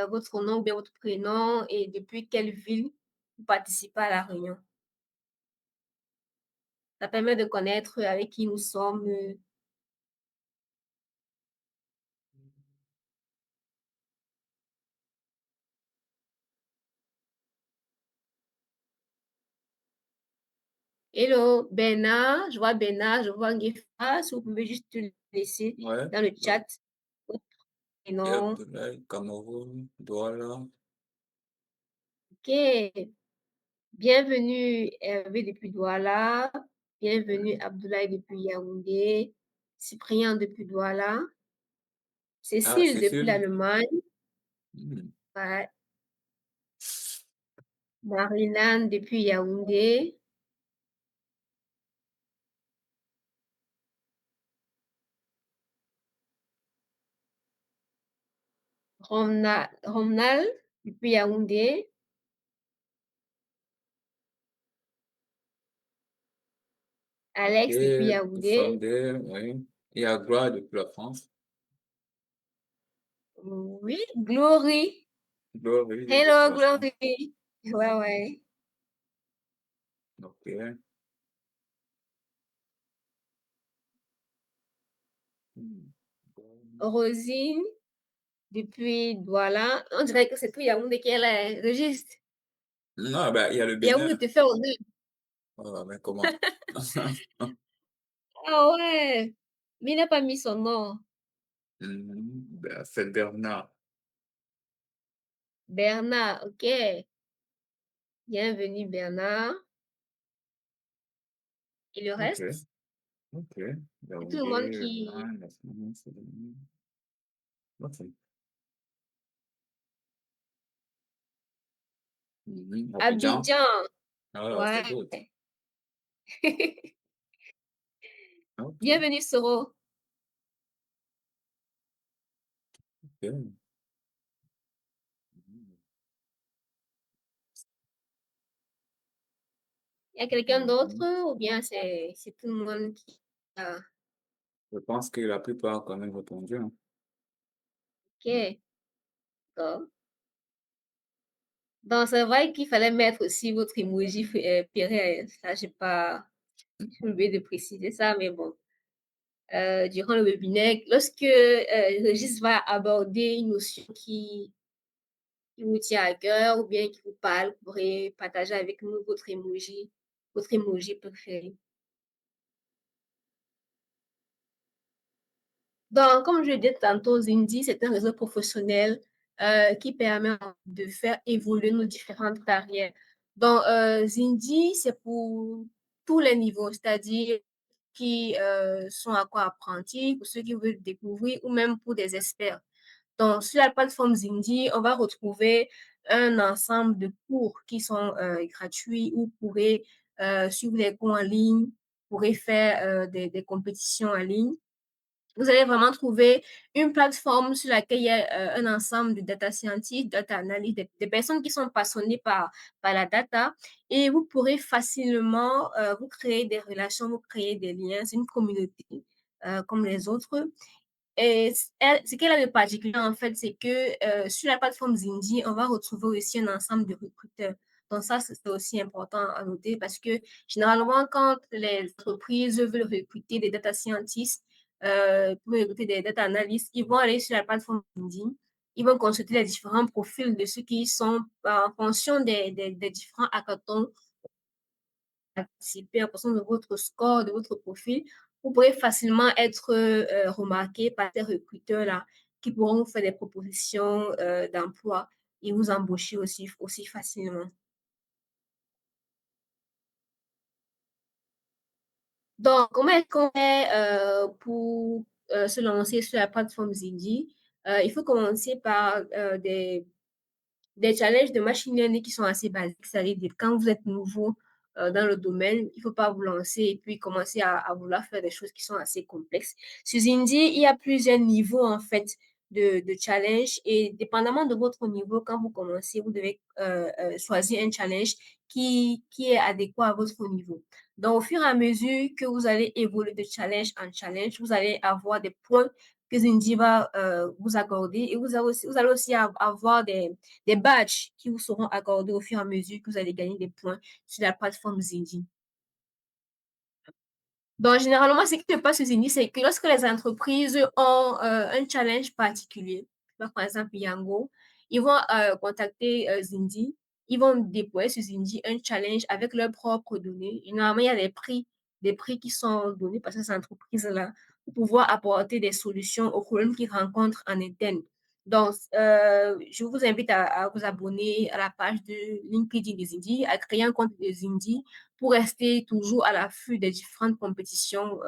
votre nom ou bien votre prénom et depuis quelle ville vous participez à la réunion. Ça permet de connaître avec qui nous sommes. Hello, Bernard, je vois Bernard, je vois Ngefa. Si vous pouvez juste le laisser Ouais, dans le ouais. chat, votre Et prénom. Abdoulaye, Cameroun, Douala. Ok. Bienvenue Hervé depuis Douala. Bienvenue Ouais. Abdoulaye depuis Yaoundé. Cyprien depuis Douala. Ah, Cécile c'est depuis sûr. l'Allemagne. Hmm. Ouais. Marilyn depuis Yaoundé. Romnal depuis Yaoundé. Ok, Alex depuis tout Yaoundé. fondé, oui. Et à Gloire depuis la France. Oui. Glory. Glory depuis Hello, la France. Glory. Ouais, ouais. Ok. Hmm. Bon. Rosine depuis Douala. On dirait que c'est tout Yaoundé qui est là. Registre. Non, ben, il y a le Bénin. Yaoundé te fait honneur. Ah, mais comment? Ah ouais. Mais il n'a pas mis son nom. Ben, c'est Bernard. Bernard, ok. Bienvenue Bernard. Et le Ok, reste, ok. c'est tout le monde Yaoundé, qui... la France, c'est bon. Ok. Abidjan. Abidjan, Ah, c'est ouais. d'autres. Ok, Bienvenue Soro. ok. Il y a quelqu'un d'autre Mhm. ou bien c'est tout le monde qui... Ah, Je pense que la plupart ont quand même répondu, hein. ok, d'accord. Donc, c'est vrai qu'il fallait mettre aussi votre emoji Pierre. Ça, j'ai oublié de préciser ça, mais bon. Durant le webinaire, lorsque Régis va aborder une notion qui vous tient à cœur ou bien qui vous parle, vous pourrez partager avec nous votre emoji préféré. Donc, comme je l'ai dit tantôt, Zindi, c'est un réseau professionnel qui permet de faire évoluer nos différentes carrières. Donc, Zindi, c'est pour tous les niveaux, c'est-à-dire qui sont encore apprentis, pour ceux qui veulent découvrir ou même pour des experts. Donc, sur la plateforme Zindi, on va retrouver un ensemble de cours qui sont gratuits où vous pourrez suivre des cours en ligne, vous pourrez faire des compétitions en ligne. Vous allez vraiment trouver une plateforme sur laquelle il y a un ensemble de data scientists, data analysts, des personnes qui sont passionnées par la data et vous pourrez facilement vous créer des relations, vous créer des liens. C'est une communauté comme les autres. Et ce qu'elle a de particulier, en fait, c'est que sur la plateforme Zinji, on va retrouver aussi un ensemble de recruteurs. Donc ça, c'est aussi important à noter parce que généralement, quand les entreprises veulent recruter des data scientists, pour recruter des data analysts, ils vont aller sur la plateforme LinkedIn, ils vont consulter les différents profils de ceux qui sont en fonction des différents hackathons participer en fonction de votre score, de votre profil, vous pourrez facilement être remarqué par ces recruteurs-là qui pourront vous faire des propositions d'emploi et vous embaucher aussi facilement. Donc, comment est-ce qu'on fait pour se lancer sur la plateforme Zindi? Il faut commencer par des challenges de machine learning qui sont assez basiques. Ça veut dire quand vous êtes nouveau dans le domaine, il ne faut pas vous lancer et puis commencer à vouloir faire des choses qui sont assez complexes. Sur Zindi, il y a plusieurs niveaux en fait de challenge et dépendamment de votre niveau, quand vous commencez, vous devez choisir un challenge qui est adéquat à votre niveau. Donc, au fur et à mesure que vous allez évoluer de challenge en challenge, vous allez avoir des points que Zindy va vous accorder. Et vous allez aussi avoir des badges qui vous seront accordés au fur et à mesure que vous allez gagner des points sur la plateforme Zindy. Donc, généralement, ce qui se passe aux Unis, c'est que lorsque les entreprises ont un challenge particulier, par exemple Yango, ils vont contacter Zindy, ils vont déployer sur Zindy un challenge avec leurs propres données. Et normalement, il y a des prix qui sont donnés par ces entreprises-là pour pouvoir apporter des solutions aux problèmes qu'ils rencontrent en interne. Donc, je vous invite à vous abonner à la page de LinkedIn de Zindy, à créer un compte de Zindy pour rester toujours à l'affût des différentes compétitions.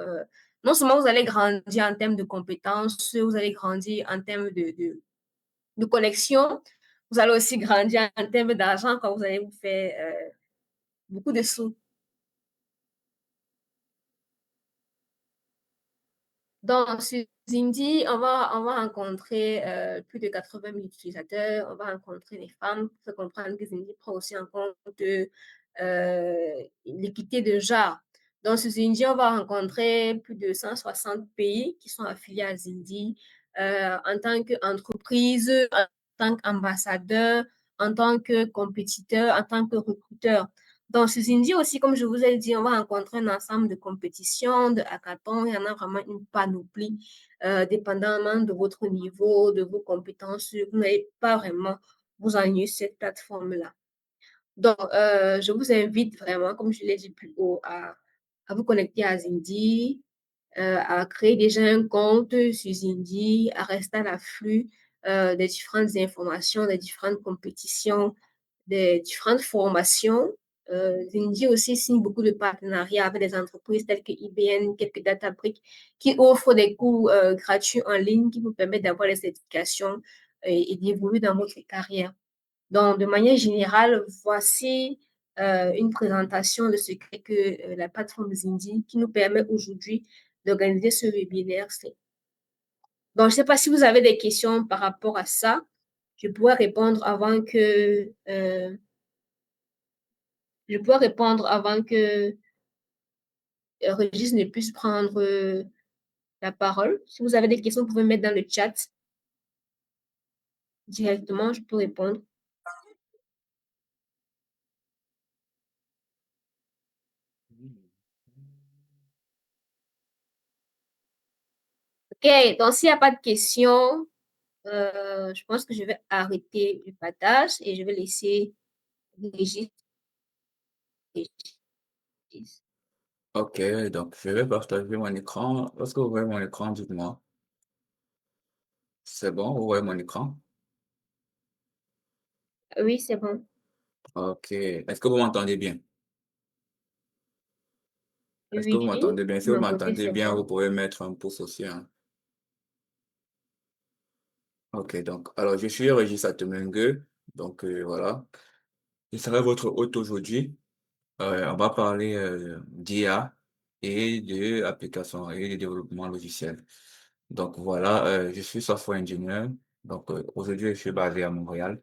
Non seulement vous allez grandir en termes de compétences, vous allez grandir en termes de connexion, vous allez aussi grandir en termes d'argent quand vous allez vous faire beaucoup de sous. Donc, sur Zindy, on va rencontrer plus de 80 000 utilisateurs. On va rencontrer les femmes pour faire comprendre que Zindy prend aussi en compte l'équité de genre. Donc, sur Zindy, on va rencontrer plus de 160 pays qui sont affiliés à Zindy en tant qu'entreprise, en tant qu'ambassadeur, en tant que compétiteur, en tant que recruteur. Dans ce Zindy aussi, comme je vous ai dit, on va rencontrer un ensemble de compétitions, de hackathons. Il y en a vraiment une panoplie, dépendamment de votre niveau, de vos compétences. Vous n'allez pas vraiment vous ennuyer sur cette plateforme-là. Donc, je vous invite vraiment, comme je l'ai dit plus haut, à vous connecter à Zindy, à créer déjà un compte sur Zindy, à rester à l'afflux des différentes informations, des différentes compétitions, des différentes formations. Zindy aussi signe beaucoup de partenariats avec des entreprises telles que IBM, quelques Databricks, qui offrent des cours gratuits en ligne qui vous permettent d'avoir les certifications et d'évoluer dans votre carrière. Donc, de manière générale, voici une présentation de ce qu'est que la plateforme Zindy qui nous permet aujourd'hui d'organiser ce webinaire. Donc, je ne sais pas si vous avez des questions par rapport à ça. Je pourrais répondre avant que Régis ne puisse prendre la parole. Si vous avez des questions, vous pouvez mettre dans le chat directement, je peux répondre. OK, donc s'il n'y a pas de questions, je pense que je vais arrêter le partage et je vais laisser Régis. Ok, donc je vais partager mon écran. Lorsque vous voyez mon écran, dites-moi. C'est bon, vous voyez mon écran? Oui, c'est bon. Ok. Est-ce que vous m'entendez bien? Est-ce que vous Oui, m'entendez bien? Si de vous mon côté, m'entendez c'est bien, vous bon. pouvez mettre un pouce aussi, hein. Ok, donc, alors je suis Régis Atemengue. Donc, voilà. Je serai votre hôte aujourd'hui. On va parler d'IA et de application et de développement logiciel. Donc voilà, je suis software engineer. Donc aujourd'hui, je suis basé à Montréal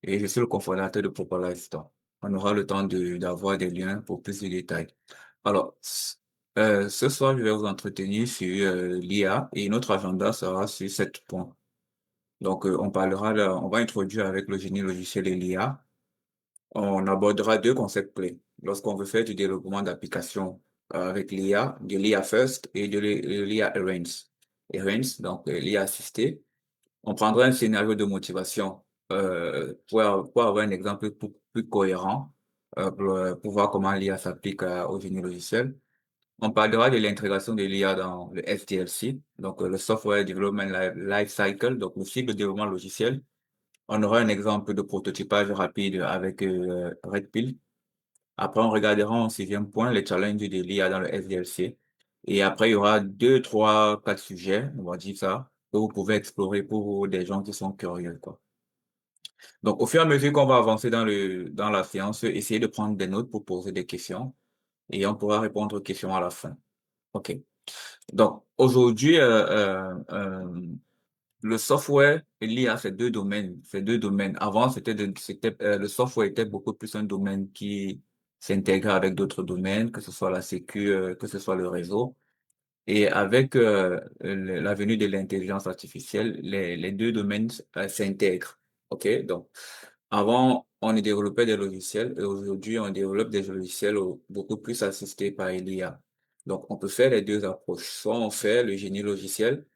et je suis le cofondateur de Propala Store. On aura le temps d'avoir des liens pour plus de détails. Alors, ce soir, je vais vous entretenir sur l'IA et notre agenda sera sur 7 points. Donc, on va introduire avec le génie logiciel et l'IA. On abordera deux concepts clés. Lorsqu'on veut faire du développement d'applications avec l'IA, de l'IA First et de l'IA Enhanced. Enhanced, donc l'IA assistée. On prendra un scénario de motivation pour avoir un exemple plus cohérent pour voir comment l'IA s'applique au génie logiciel. On parlera de l'intégration de l'IA dans le SDLC, donc le Software Development Life Cycle, donc le cycle de développement logiciel. On aura un exemple de prototypage rapide avec Red Pill. Après, on regardera en 6e point les challenges de l'IA dans le SDLC. Et après, il y aura deux, trois, quatre sujets, on va dire ça, que vous pouvez explorer pour des gens qui sont curieux, quoi. Donc, au fur et à mesure qu'on va avancer dans la séance, essayez de prendre des notes pour poser des questions et on pourra répondre aux questions à la fin. OK. Donc, aujourd'hui, le software et l'IA, c'est deux domaines. C'est deux domaines. Avant, le software était beaucoup plus un domaine qui s'intègre avec d'autres domaines, que ce soit la sécu, que ce soit le réseau. Et avec la venue de l'intelligence artificielle, les deux domaines s'intègrent. OK? Donc, avant, on développait des logiciels et aujourd'hui, on développe des logiciels beaucoup plus assistés par l'IA. Donc, on peut faire les deux approches. Soit on fait le génie logiciel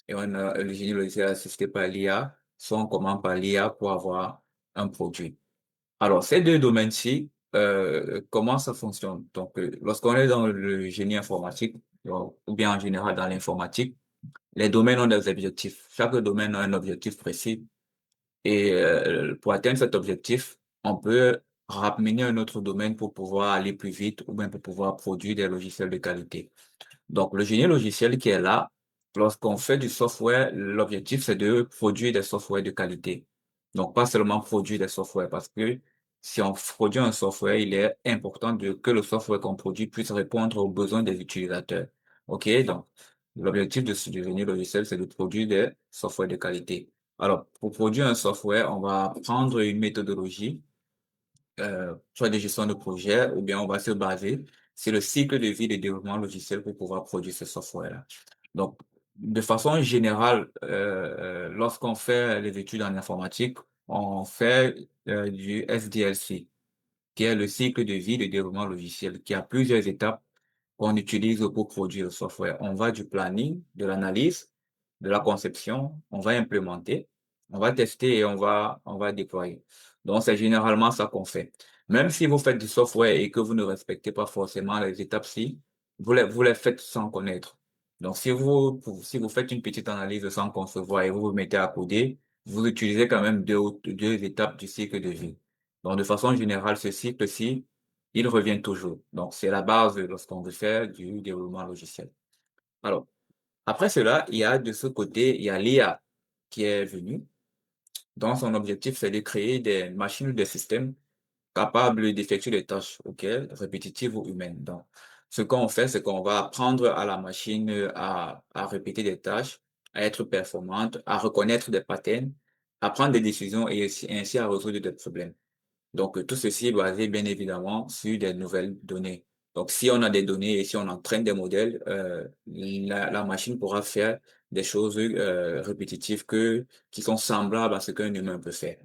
et on a le génie logiciel assisté par l'IA, soit on commande par l'IA pour avoir un produit. Alors, ces deux domaines-ci, comment ça fonctionne? Donc, lorsqu'on est dans le génie informatique, ou bien en général dans l'informatique, les domaines ont des objectifs. Chaque domaine a un objectif précis. Et pour atteindre cet objectif, on peut ramener un autre domaine pour pouvoir aller plus vite ou bien pour pouvoir produire des logiciels de qualité. Donc, le génie logiciel qui est là, lorsqu'on fait du software, l'objectif, c'est de produire des softwares de qualité. Donc, pas seulement produire des softwares, parce que si on produit un software, il est important que le software qu'on produit puisse répondre aux besoins des utilisateurs. OK? Donc, l'objectif du génie logiciel, c'est de produire des softwares de qualité. Alors, pour produire un software, on va prendre une méthodologie soit de gestion de projet, ou bien on va se baser sur le cycle de vie de développement logiciel pour pouvoir produire ce software-là. Donc, de façon générale, lorsqu'on fait les études en informatique, on fait du SDLC, qui est le cycle de vie de développement logiciel, qui a plusieurs étapes qu'on utilise pour produire le software. On va du planning, de l'analyse, de la conception, on va implémenter, on va tester et on va déployer. Donc, c'est généralement ça qu'on fait. Même si vous faites du software et que vous ne respectez pas forcément les étapes-ci, vous les faites sans connaître. Donc, si vous faites une petite analyse sans concevoir et vous vous mettez à coder, vous utilisez quand même deux étapes du cycle de vie. Donc, de façon générale, ce cycle-ci, il revient toujours. Donc, c'est la base lorsqu'on veut faire du développement logiciel. Alors, après cela, il y a de ce côté, il y a l'IA qui est venue. Donc, son objectif, c'est de créer des machines ou des systèmes capables d'effectuer des tâches, OK, répétitives ou humaines. Donc, ce qu'on fait, c'est qu'on va apprendre à la machine à répéter des tâches, à être performante, à reconnaître des patterns, à prendre des décisions et ainsi à résoudre des problèmes. Donc, tout ceci est basé bien évidemment sur des nouvelles données. Donc, si on a des données et si on entraîne des modèles, la machine pourra faire des choses répétitives qui sont semblables à ce qu'un humain peut faire.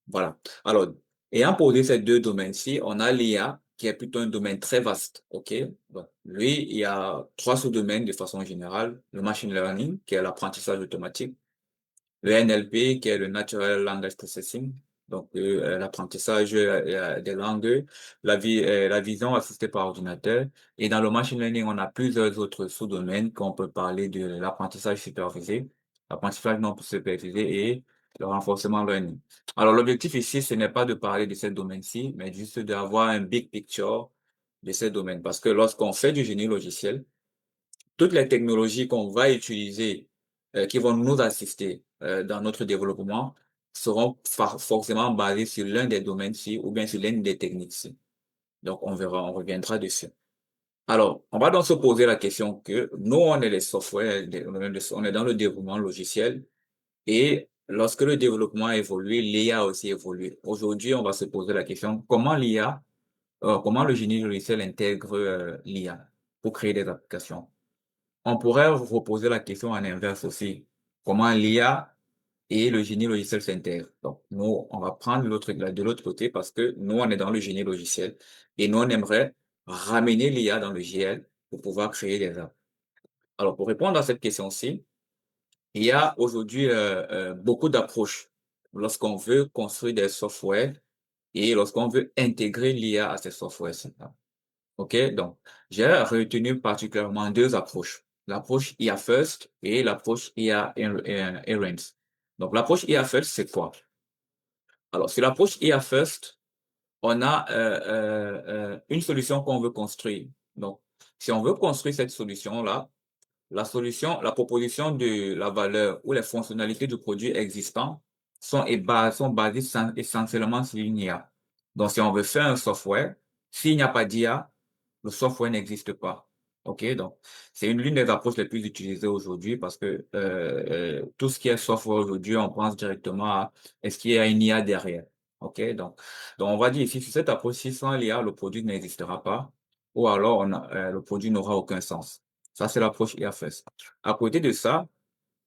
Voilà. Alors, ayant posé ces deux domaines-ci, on a l'IA, qui est plutôt un domaine très vaste. OK? Donc, lui, il y a trois sous-domaines de façon générale. Le machine learning, qui est l'apprentissage automatique. Le NLP, qui est le Natural Language Processing, donc l'apprentissage des langues, la vision assistée par ordinateur. Et dans le machine learning, on a plusieurs autres sous-domaines qu'on peut parler de l'apprentissage supervisé, l'apprentissage non supervisé et le renforcement learning. Alors l'objectif ici, ce n'est pas de parler de ces domaines-ci, mais juste d'avoir un big picture de ces domaines. Parce que lorsqu'on fait du génie logiciel, toutes les technologies qu'on va utiliser, qui vont nous assister dans notre développement, seront forcément basées sur l'un des domaines-ci ou bien sur l'une des techniques-ci. Donc, on verra, on reviendra dessus. Alors, on va donc se poser la question que nous, on est les softwares, on est dans le développement logiciel et lorsque le développement évolue, l'IA a aussi évolué. Aujourd'hui, on va se poser la question comment le génie logiciel intègre l'IA pour créer des applications. On pourrait reposer la question en inverse aussi. Comment l'IA et le génie logiciel s'intègrent. Donc, nous, on va prendre de l'autre côté parce que nous, on est dans le génie logiciel et nous, on aimerait ramener l'IA dans le GL pour pouvoir créer des apps. Alors, pour répondre à cette question-ci, il y a aujourd'hui beaucoup d'approches lorsqu'on veut construire des softwares et lorsqu'on veut intégrer l'IA à ces softwares. OK? Donc, j'ai retenu particulièrement deux approches. L'approche IA First et l'approche IA Errands. Donc, l'approche IA First, c'est quoi? Alors, sur l'approche IA First, on a une solution qu'on veut construire. Donc, si on veut construire cette solution-là, la proposition de la valeur ou les fonctionnalités du produit existant sont basées essentiellement sur une IA. Donc, si on veut faire un software, s'il n'y a pas d'IA, le software n'existe pas. OK? Donc, c'est l'une des approches les plus utilisées aujourd'hui parce que tout ce qui est software aujourd'hui, on pense directement à est-ce qu'il y a une IA derrière? OK? Donc on va dire ici, sur cette approche, si sans l'IA, le produit n'existera pas ou alors le produit n'aura aucun sens. Ça, c'est l'approche IA First. À côté de ça,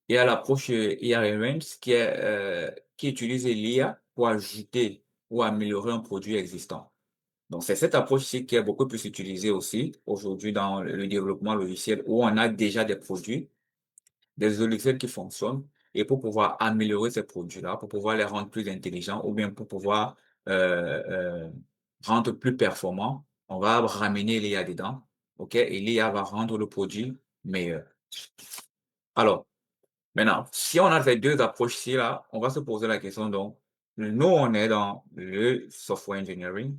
il y a l'approche IA Events qui utilise l'IA pour ajouter ou améliorer un produit existant. Donc, c'est cette approche-ci qui est beaucoup plus utilisée aussi aujourd'hui dans le développement logiciel où on a déjà des produits, des logiciels qui fonctionnent et pour pouvoir améliorer ces produits-là, pour pouvoir les rendre plus intelligents ou bien pour pouvoir euh, euh, rendre plus performants, on va ramener l'IA dedans, OK? Et l'IA va rendre le produit meilleur. Alors, maintenant, si on a ces deux approches-ci là, on va se poser la question donc, nous, on est dans le software engineering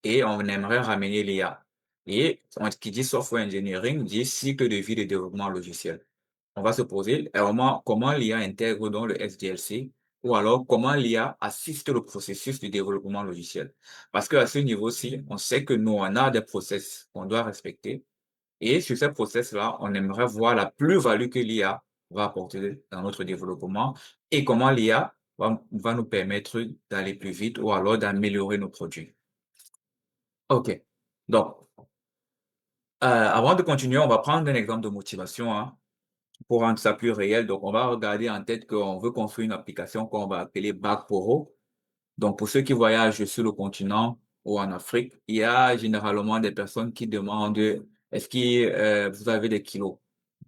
et on aimerait ramener l'IA. Et qui dit software engineering dit cycle de vie de développement logiciel. On va se poser comment l'IA intègre dans le SDLC ou alors comment l'IA assiste le processus de développement logiciel. Parce qu'à ce niveau-ci, on sait que nous, on a des process qu'on doit respecter et sur ces process-là, on aimerait voir la plus-value que l'IA va apporter dans notre développement et comment l'IA va nous permettre d'aller plus vite ou alors d'améliorer nos produits. OK. Donc, avant de continuer, on va prendre un exemple de motivation, hein, pour rendre ça plus réel. Donc, on va regarder en tête qu'on veut construire une application qu'on va appeler Back4Ho. Donc, pour ceux qui voyagent sur le continent ou en Afrique, il y a généralement des personnes qui demandent, est-ce que vous avez des kilos?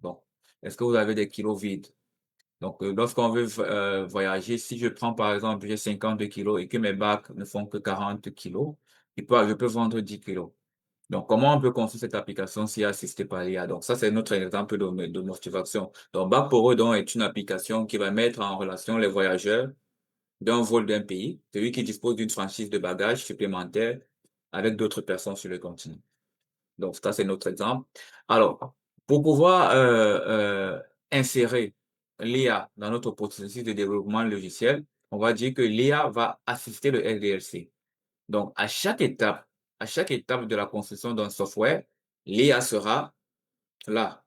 Donc, est-ce que vous avez des kilos vides? Donc, lorsqu'on veut voyager, si je prends par exemple, j'ai 52 kilos et que mes bacs ne font que 40 kilos, je peux vendre 10 kilos. Donc, comment on peut construire cette application si assistée par l'IA? Donc, ça, c'est notre exemple de motivation. Donc, Back4Ho donc, est une application qui va mettre en relation les voyageurs d'un vol d'un pays, celui qui dispose d'une franchise de bagages supplémentaire avec d'autres personnes sur le continent. Donc, ça, c'est notre exemple. Alors, pour pouvoir insérer l'IA dans notre processus de développement logiciel, on va dire que l'IA va assister le SDLC. Donc, à chaque étape de la construction d'un software, l'IA sera là.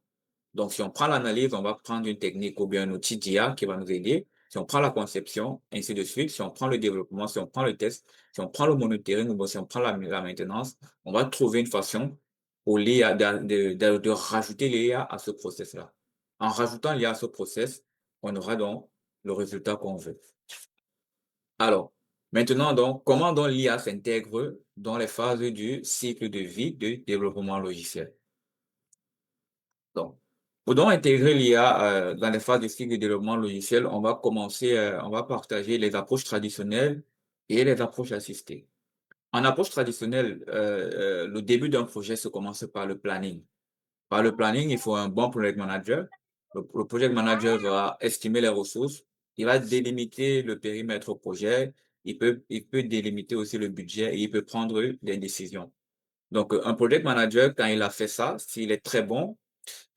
Donc, si on prend l'analyse, on va prendre une technique ou bien un outil d'IA qui va nous aider. Si on prend la conception, ainsi de suite, si on prend le développement, si on prend le test, si on prend le monitoring ou bien si on prend la maintenance, on va trouver une façon pour l'IA de rajouter l'IA à ce process-là. En rajoutant l'IA à ce process, on aura donc le résultat qu'on veut. Alors, maintenant donc, comment donc l'IA s'intègre dans les phases du cycle de vie du développement logiciel? Donc, pour donc intégrer l'IA dans les phases de cycle de développement logiciel, on va partager les approches traditionnelles et les approches assistées. En approche traditionnelle, le début d'un projet se commence par le planning. Par le planning, il faut un bon project manager. Le project manager va estimer les ressources, il va délimiter le périmètre au projet, il peut délimiter aussi le budget et il peut prendre des décisions. Donc, un project manager, quand il a fait ça, s'il est très bon,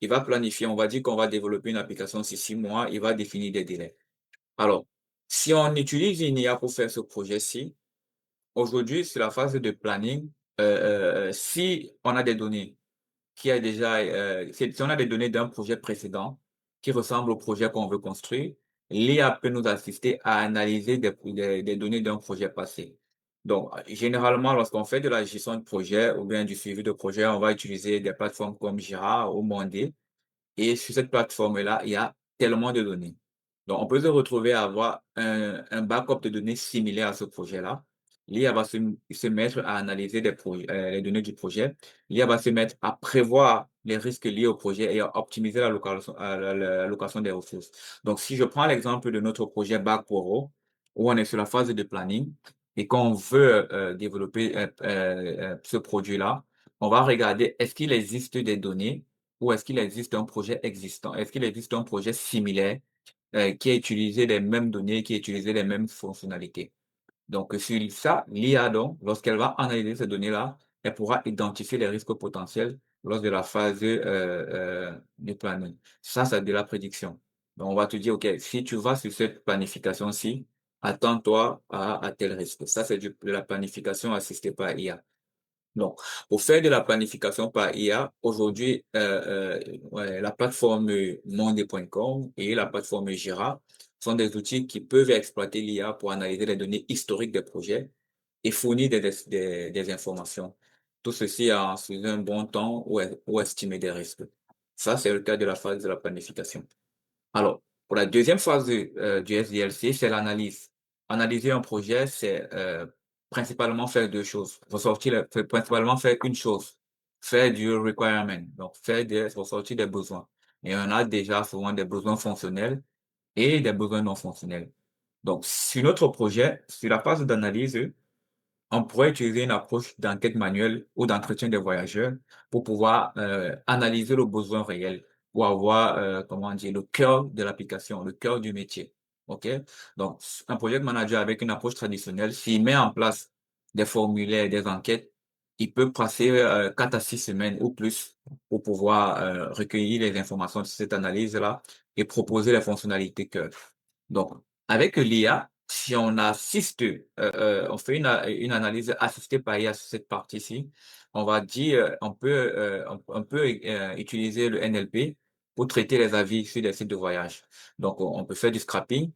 il va planifier, on va dire qu'on va développer une application sur 6 mois, il va définir des délais. Alors, si on utilise une IA pour faire ce projet-ci, aujourd'hui, c'est la phase de planning. Si on a des données qui a déjà, si on a des données d'un projet précédent qui ressemble au projet qu'on veut construire, l'IA peut nous assister à analyser des données d'un projet passé. Donc, généralement, lorsqu'on fait de la gestion de projet ou bien du suivi de projet, on va utiliser des plateformes comme Jira ou Monday. Et sur cette plateforme-là, il y a tellement de données. Donc, on peut se retrouver à avoir un backup de données similaire à ce projet-là. L'IA va se mettre à analyser les données du projet. L'IA va se mettre à prévoir les risques liés au projet et à optimiser la location des ressources. Donc, si je prends l'exemple de notre projet Back4Ho, où on est sur la phase de planning et qu'on veut développer ce produit-là, on va regarder est-ce qu'il existe des données ou est-ce qu'il existe un projet existant? Est-ce qu'il existe un projet similaire qui a utilisé les mêmes données, qui a utilisé les mêmes fonctionnalités? Donc, sur ça, l'IA, donc, lorsqu'elle va analyser ces données-là, elle pourra identifier les risques potentiels lors de la phase du planning. Ça, c'est de la prédiction. Donc, on va te dire, OK, si tu vas sur cette planification-ci, attends-toi à tel risque. Ça, c'est de la planification assistée par IA. Donc, pour faire de la planification par IA, aujourd'hui, ouais, la plateforme Monday.com et la plateforme Jira sont des outils qui peuvent exploiter l'IA pour analyser les données historiques des projets et fournir des informations. Tout ceci en suivant un bon temps ou estimer des risques. Ça, c'est le cas de la phase de la planification. Alors, pour la deuxième phase du SDLC, c'est l'analyse. Analyser un projet, c'est principalement faire deux choses. Principalement faire une chose, faire du requirement, donc ressortir des besoins. Et on a déjà souvent des besoins fonctionnels et des besoins non fonctionnels. Donc, sur notre projet, sur la phase d'analyse, on pourrait utiliser une approche d'enquête manuelle ou d'entretien des voyageurs pour pouvoir analyser le besoin réel ou avoir, comment dire, le cœur de l'application, le cœur du métier. OK? Donc, un project manager avec une approche traditionnelle, s'il met en place des formulaires, des enquêtes, il peut passer 4 à 6 semaines ou plus pour pouvoir recueillir les informations de cette analyse-là et proposer les fonctionnalités cœur. Donc, avec l'IA, si on assiste, on fait une analyse assistée par IA sur cette partie-ci, on va dire, on peut utiliser le NLP pour traiter les avis sur des sites de voyage. Donc, on peut faire du scrapping,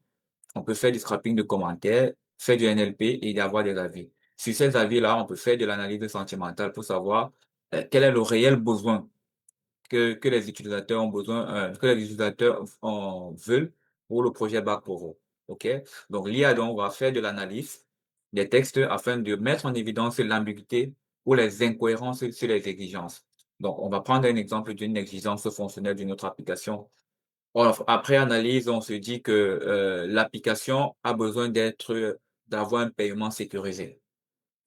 on peut faire du scrapping de commentaires, faire du NLP et avoir des avis. Sur ces avis-là, on peut faire de l'analyse sentimentale pour savoir quel est le réel besoin que les utilisateurs ont besoin, que les utilisateurs veulent pour le projet Back pour vous. OK? Donc, l'IA donc va faire de l'analyse des textes afin de mettre en évidence l'ambiguïté ou les incohérences sur les exigences. Donc, on va prendre un exemple d'une exigence fonctionnelle d'une autre application. Après analyse, on se dit que l'application a besoin d'avoir un paiement sécurisé.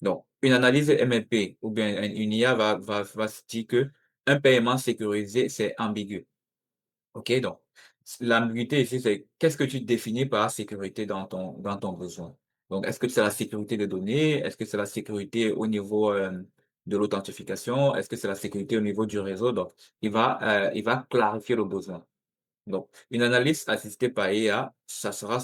Donc, une analyse MLP ou bien une IA va se dire que un paiement sécurisé, c'est ambigu. OK? Donc, l'ambiguïté ici, c'est qu'est-ce que tu définis par sécurité dans ton besoin? Donc, est-ce que c'est la sécurité des données? Est-ce que c'est la sécurité au niveau de l'authentification? Est-ce que c'est la sécurité au niveau du réseau? Donc, il va clarifier le besoin. Donc, une analyse assistée par IA, ça sera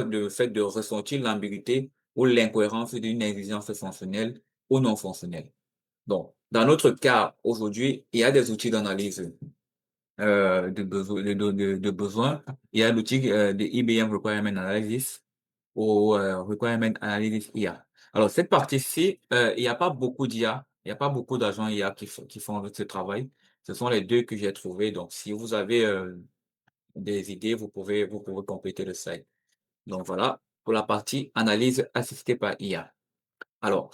le fait de ressentir l'ambiguïté ou l'incohérence d'une exigence fonctionnelle ou non fonctionnelle. Donc, dans notre cas, aujourd'hui, il y a des outils d'analyse de besoins. Il y a l'outil de IBM Requirement Analysis ou Requirement Analysis IA. Alors, cette partie-ci, il n'y a pas beaucoup d'IA, il n'y a pas beaucoup d'agents IA qui font ce travail. Ce sont les deux que j'ai trouvés. Donc, si vous avez des idées, vous pouvez compléter le site. Donc voilà, pour la partie analyse assistée par IA. Alors,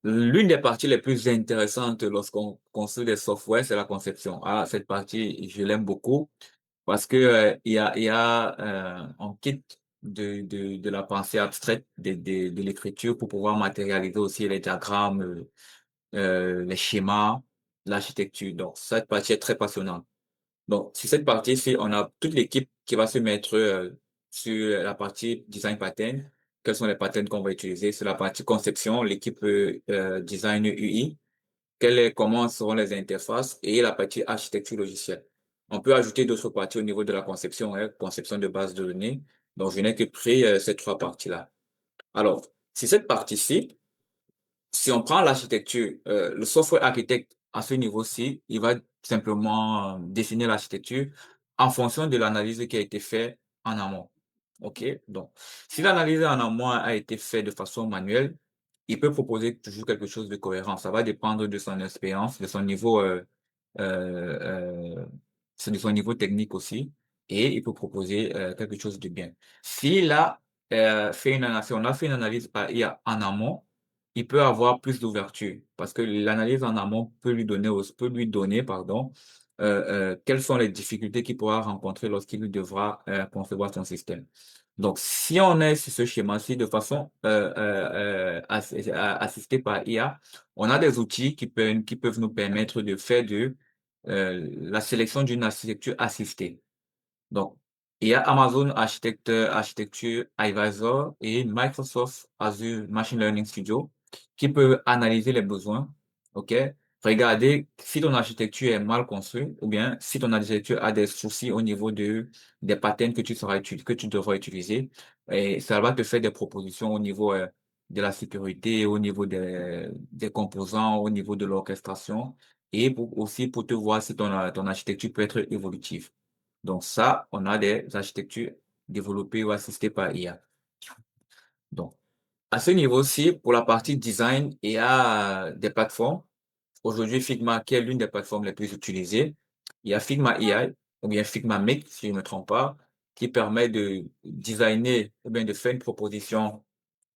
l'une des parties les plus intéressantes lorsqu'on construit des softwares, c'est la conception. Ah, cette partie, je l'aime beaucoup parce que on quitte de la pensée abstraite de l'écriture pour pouvoir matérialiser aussi les diagrammes, les schémas, l'architecture. Donc, cette partie est très passionnante. Donc, sur cette partie-ci, on a toute l'équipe qui va se mettre sur la partie design pattern. Quels sont les patterns qu'on va utiliser? Sur la partie conception, l'équipe design UI. Comment seront les interfaces et la partie architecture logicielle. On peut ajouter d'autres parties au niveau de la conception, hein, conception de base de données. Donc, je n'ai que pris ces trois parties-là. Alors, sur cette partie-ci, si on prend l'architecture, le software architecte à ce niveau-ci, il va simplement définir l'architecture en fonction de l'analyse qui a été faite en amont. OK? Donc, si l'analyse en amont a été faite de façon manuelle, il peut proposer toujours quelque chose de cohérent. Ça va dépendre de son expérience, euh, euh, de son niveau technique aussi, et il peut proposer quelque chose de bien. S'il a fait une analyse, si on a fait une analyse par IA en amont, il peut avoir plus d'ouverture parce que l'analyse en amont peut lui donner, pardon, quelles sont les difficultés qu'il pourra rencontrer lorsqu'il devra concevoir son système. Donc, si on est sur ce schéma-ci de façon assistée par IA, on a des outils qui peuvent nous permettre de faire la sélection d'une architecture assistée. Donc, il y a Amazon Architecture Advisor et Microsoft Azure Machine Learning Studio qui peuvent analyser les besoins. OK? Regardez si ton architecture est mal construite ou bien si ton architecture a des soucis au niveau des patterns que tu devras utiliser. Et ça va te faire des propositions au niveau, de la sécurité, au niveau des composants, au niveau de l'orchestration et aussi pour te voir si ton architecture peut être évolutive. Donc ça, on a des architectures développées ou assistées par IA. Donc, à ce niveau-ci, pour la partie design, il y a des plateformes. Aujourd'hui, Figma, qui est l'une des plateformes les plus utilisées. Il y a Figma AI, ou bien Figma Make, si je ne me trompe pas, qui permet de designer, ou bien de faire une proposition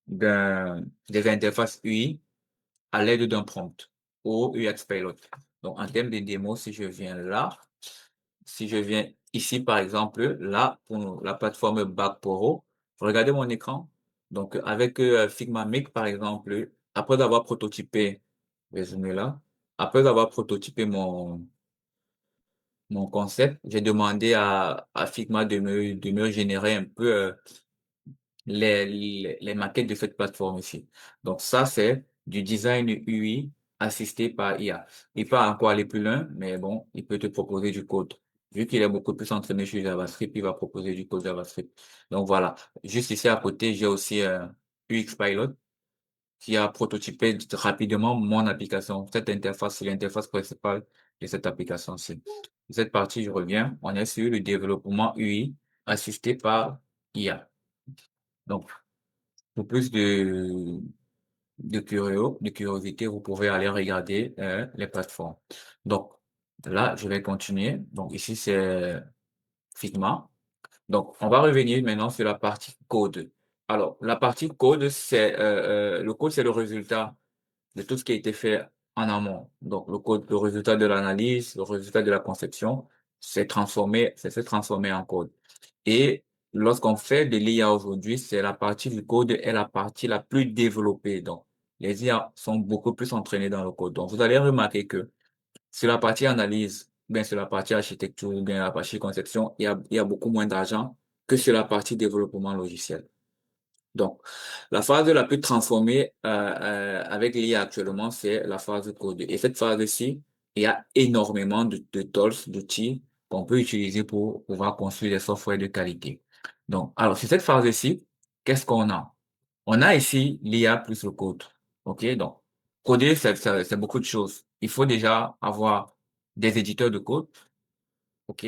des interfaces UI à l'aide d'un prompt ou UX Pilot. Donc, en termes de démo, si je viens là, si je viens ici, par exemple, là, pour la plateforme Backporo, regardez mon écran. Donc, avec Figma Make, par exemple, après avoir prototypé, résumé là, après avoir prototypé mon concept, j'ai demandé à Figma de me générer un peu les maquettes de cette plateforme ici. Donc ça, c'est du design UI assisté par IA. Il peut encore aller plus loin, mais bon, il peut te proposer du code. Vu qu'il est beaucoup plus entraîné sur JavaScript, il va proposer du code JavaScript. Donc voilà. Juste ici à côté, j'ai aussi UX Pilot qui a prototypé rapidement mon application. Cette interface, c'est l'interface principale de cette application-ci. Cette partie, je reviens. On est sur le développement UI assisté par IA. Donc, pour plus de curiosité, vous pouvez aller regarder les plateformes. Donc, là, je vais continuer. Donc, ici, c'est Figma. Donc, on va revenir maintenant sur la partie code. Alors, la partie code, le code, c'est le résultat de tout ce qui a été fait en amont. Donc, le code, le résultat de l'analyse, le résultat de la conception, c'est se transformer en code. Et lorsqu'on fait de l'IA aujourd'hui, c'est la partie du code est la partie la plus développée. Donc, les IA sont beaucoup plus entraînées dans le code. Donc, vous allez remarquer que sur la partie analyse, bien sur la partie architecture, ou bien la partie conception, il y a beaucoup moins d'argent que sur la partie développement logiciel. Donc, la phase la plus transformée avec l'IA actuellement, c'est la phase code. Et cette phase-ci, il y a énormément de tools, d'outils qu'on peut utiliser pour pouvoir construire des softwares de qualité. Donc, alors, sur cette phase-ci, qu'est-ce qu'on a? On a ici l'IA plus le code. OK? Donc, coder, c'est beaucoup de choses. Il faut déjà avoir des éditeurs de code. OK?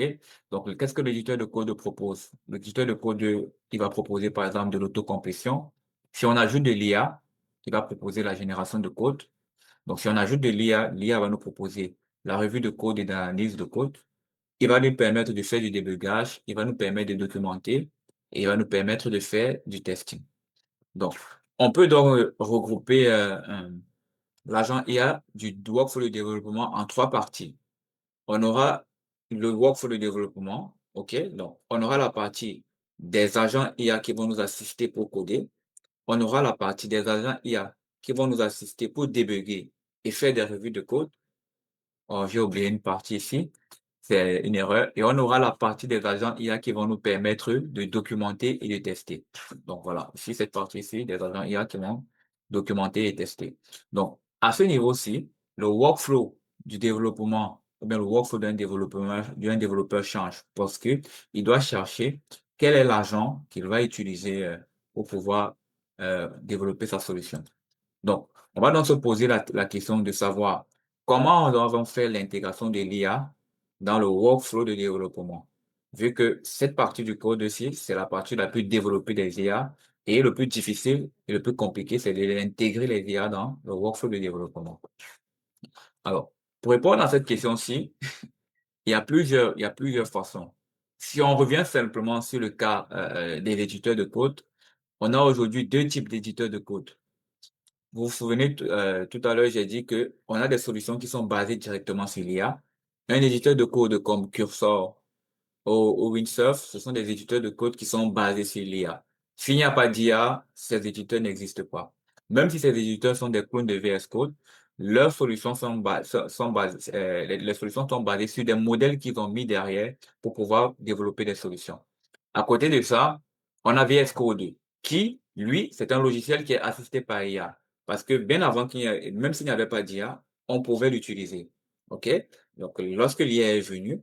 Donc, qu'est-ce que l'éditeur de code propose? L'éditeur de code, il va proposer, par exemple, de l'autocomplétion. Si on ajoute de l'IA, il va proposer la génération de code. Donc, si on ajoute de l'IA, l'IA va nous proposer la revue de code et l'analyse de code. Il va nous permettre de faire du débugage, il va nous permettre de documenter et il va nous permettre de faire du testing. Donc, on peut donc regrouper l'agent IA du workflow de développement en trois parties. On aura le workflow de développement, OK? Donc, on aura la partie des agents IA qui vont nous assister pour coder. On aura la partie des agents IA qui vont nous assister pour débugger et faire des revues de code. Oh, j'ai oublié une partie ici. C'est une erreur. Et on aura la partie des agents IA qui vont nous permettre de documenter et de tester. Donc voilà, ici, cette partie-ci, des agents IA qui vont documenter et tester. Donc, à ce niveau-ci, le workflow du développement, ou bien le workflow d'un développeur change parce que il doit chercher quel est l'agent qu'il va utiliser pour pouvoir développer sa solution. Donc, on va donc se poser la question de savoir comment on va faire l'intégration de l'IA dans le workflow de développement. Vu que cette partie du code-ci, c'est la partie la plus développée des IA et le plus difficile et le plus compliqué, c'est d'intégrer les IA dans le workflow de développement. Alors, pour répondre à cette question-ci, il y a plusieurs façons. Si on revient simplement sur le cas des éditeurs de code, on a aujourd'hui deux types d'éditeurs de code. Vous vous souvenez, tout à l'heure, j'ai dit que on a des solutions qui sont basées directement sur l'IA. Un éditeur de code comme Cursor ou Windsurf, ce sont des éditeurs de code qui sont basés sur l'IA. S'il n'y a pas d'IA, ces éditeurs n'existent pas. Même si ces éditeurs sont des clones de VS Code, leurs solutions sont basées, les solutions sont basées sur des modèles qu'ils ont mis derrière pour pouvoir développer des solutions. À côté de ça, on a VS Code qui, lui, c'est un logiciel qui est assisté par IA. Parce que bien avant même s'il n'y avait pas d'IA, on pouvait l'utiliser. OK? Donc, lorsque l'IA est venue,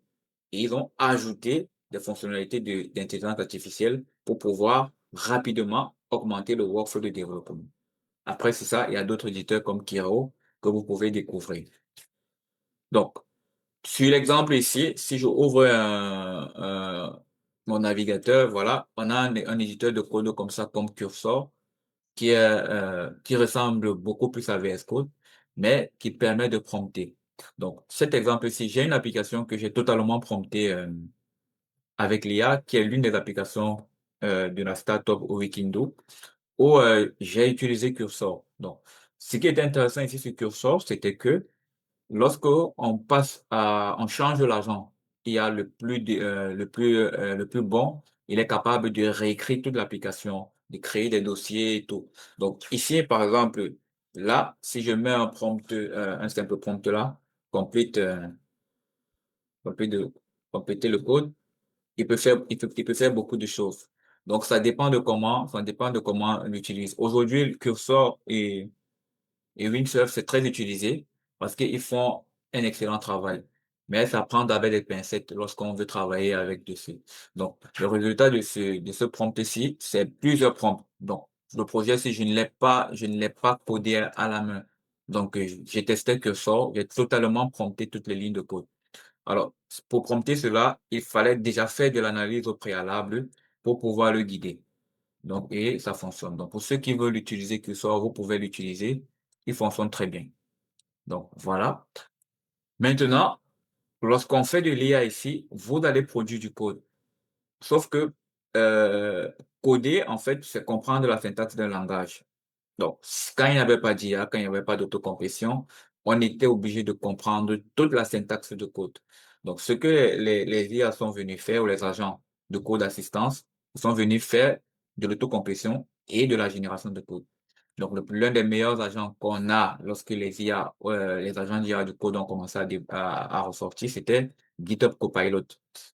ils ont ajouté des fonctionnalités d'intelligence artificielle pour pouvoir rapidement augmenter le workflow de développement. Après, c'est ça, il y a d'autres éditeurs comme Kiro que vous pouvez découvrir. Donc, sur l'exemple ici, si je ouvre mon navigateur, voilà, on a un éditeur de code comme ça, comme Cursor, qui ressemble beaucoup plus à VS Code, mais qui permet de prompter. Donc, cet exemple-ci, j'ai une application que j'ai totalement promptée avec l'IA, qui est l'une des applications de la startup Wikindo, où j'ai utilisé Cursor. Donc, ce qui est intéressant ici sur Cursor, c'était que lorsque on change l'agent, il y a le plus bon, il est capable de réécrire toute l'application, de créer des dossiers et tout. Donc ici, par exemple, là, si je mets un simple prompt là, complete, complete de, compléter le code, il peut faire beaucoup de choses. Donc ça dépend de comment on l'utilise. Aujourd'hui, le cursor et Windsurf, c'est très utilisé parce qu'ils font un excellent travail. Mais ça prend avec des pincettes lorsqu'on veut travailler avec dessus. Donc, le résultat de ce prompt-ci, c'est plusieurs prompts. Donc, le projet, si je ne l'ai pas codé à la main. Donc, j'ai testé Cursor, j'ai totalement prompté toutes les lignes de code. Alors, pour prompter cela, il fallait déjà faire de l'analyse au préalable pour pouvoir le guider. Donc, et ça fonctionne. Donc, pour ceux qui veulent l'utiliser, que ce soit, vous pouvez l'utiliser. Il fonctionne très bien. Donc, voilà. Maintenant, lorsqu'on fait de l'IA ici, vous allez produire du code. Sauf que, euh, coder, en fait, c'est comprendre la syntaxe d'un langage. Donc, quand il n'y avait pas d'IA, quand il n'y avait pas d'autocomplétion, on était obligé de comprendre toute la syntaxe de code. Donc, ce que les IA sont venus faire, ou les agents de code assistance, sont venus faire de l'autocomplétion et de la génération de code. Donc, l'un des meilleurs agents qu'on a lorsque les agents d'IA de code ont commencé à ressortir, c'était GitHub Copilot,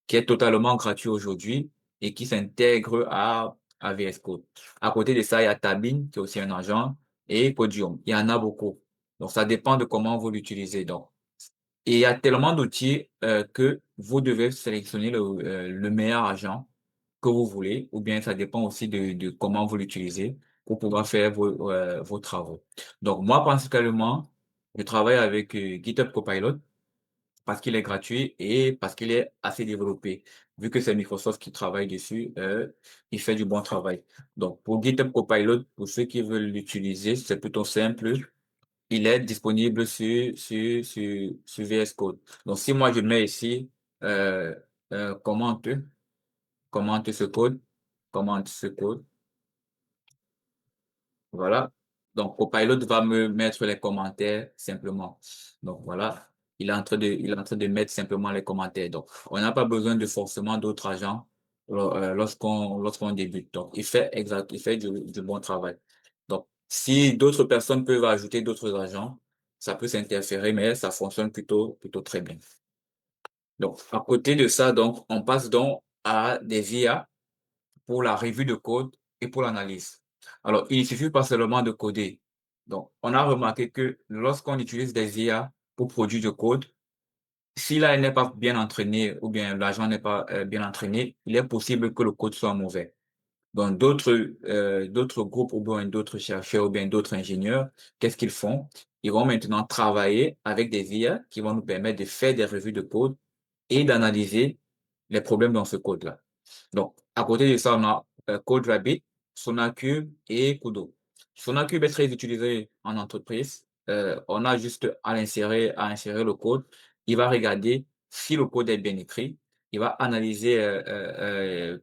qui est totalement gratuit aujourd'hui et qui s'intègre à VS Code. À côté de ça, il y a Tabin, qui est aussi un agent, et Podium. Il y en a beaucoup. Donc, ça dépend de comment vous l'utilisez. Donc, et il y a tellement d'outils que vous devez sélectionner le meilleur agent que vous voulez, ou bien ça dépend aussi de comment vous l'utilisez pour pouvoir faire vos travaux. Donc, moi, principalement, je travaille avec GitHub Copilot parce qu'il est gratuit et parce qu'il est assez développé. Vu que c'est Microsoft qui travaille dessus, il fait du bon travail. Donc, pour GitHub Copilot, pour ceux qui veulent l'utiliser, c'est plutôt simple. Il est disponible sur VS Code. Donc, si moi je mets ici, euh, commente, commente ce code, commente ce code, voilà. Donc, Copilot va me mettre les commentaires simplement. Donc, voilà. Il est en train de mettre simplement les commentaires. Donc, on n'a pas besoin de forcément d'autres agents lorsqu'on débute. Donc, il fait du bon travail. Donc, si d'autres personnes peuvent ajouter d'autres agents, ça peut s'interférer, mais ça fonctionne plutôt très bien. Donc, à côté de ça, donc, on passe donc à des IA pour la revue de code et pour l'analyse. Alors, il ne suffit pas seulement de coder. Donc, on a remarqué que lorsqu'on utilise des IA pour produire du code, si là, elle n'est pas bien entraînée ou bien l'agent n'est pas bien entraîné, il est possible que le code soit mauvais. Donc, d'autres groupes ou bien d'autres chercheurs ou bien d'autres ingénieurs, qu'est-ce qu'ils font? Ils vont maintenant travailler avec des IA qui vont nous permettre de faire des revues de code et d'analyser les problèmes dans ce code-là. Donc, à côté de ça, on a CodeRabbit, SonarCube et Kudo. SonarCube est très utilisé en entreprise. On a juste à insérer le code. Il va regarder si le code est bien écrit. Il va analyser,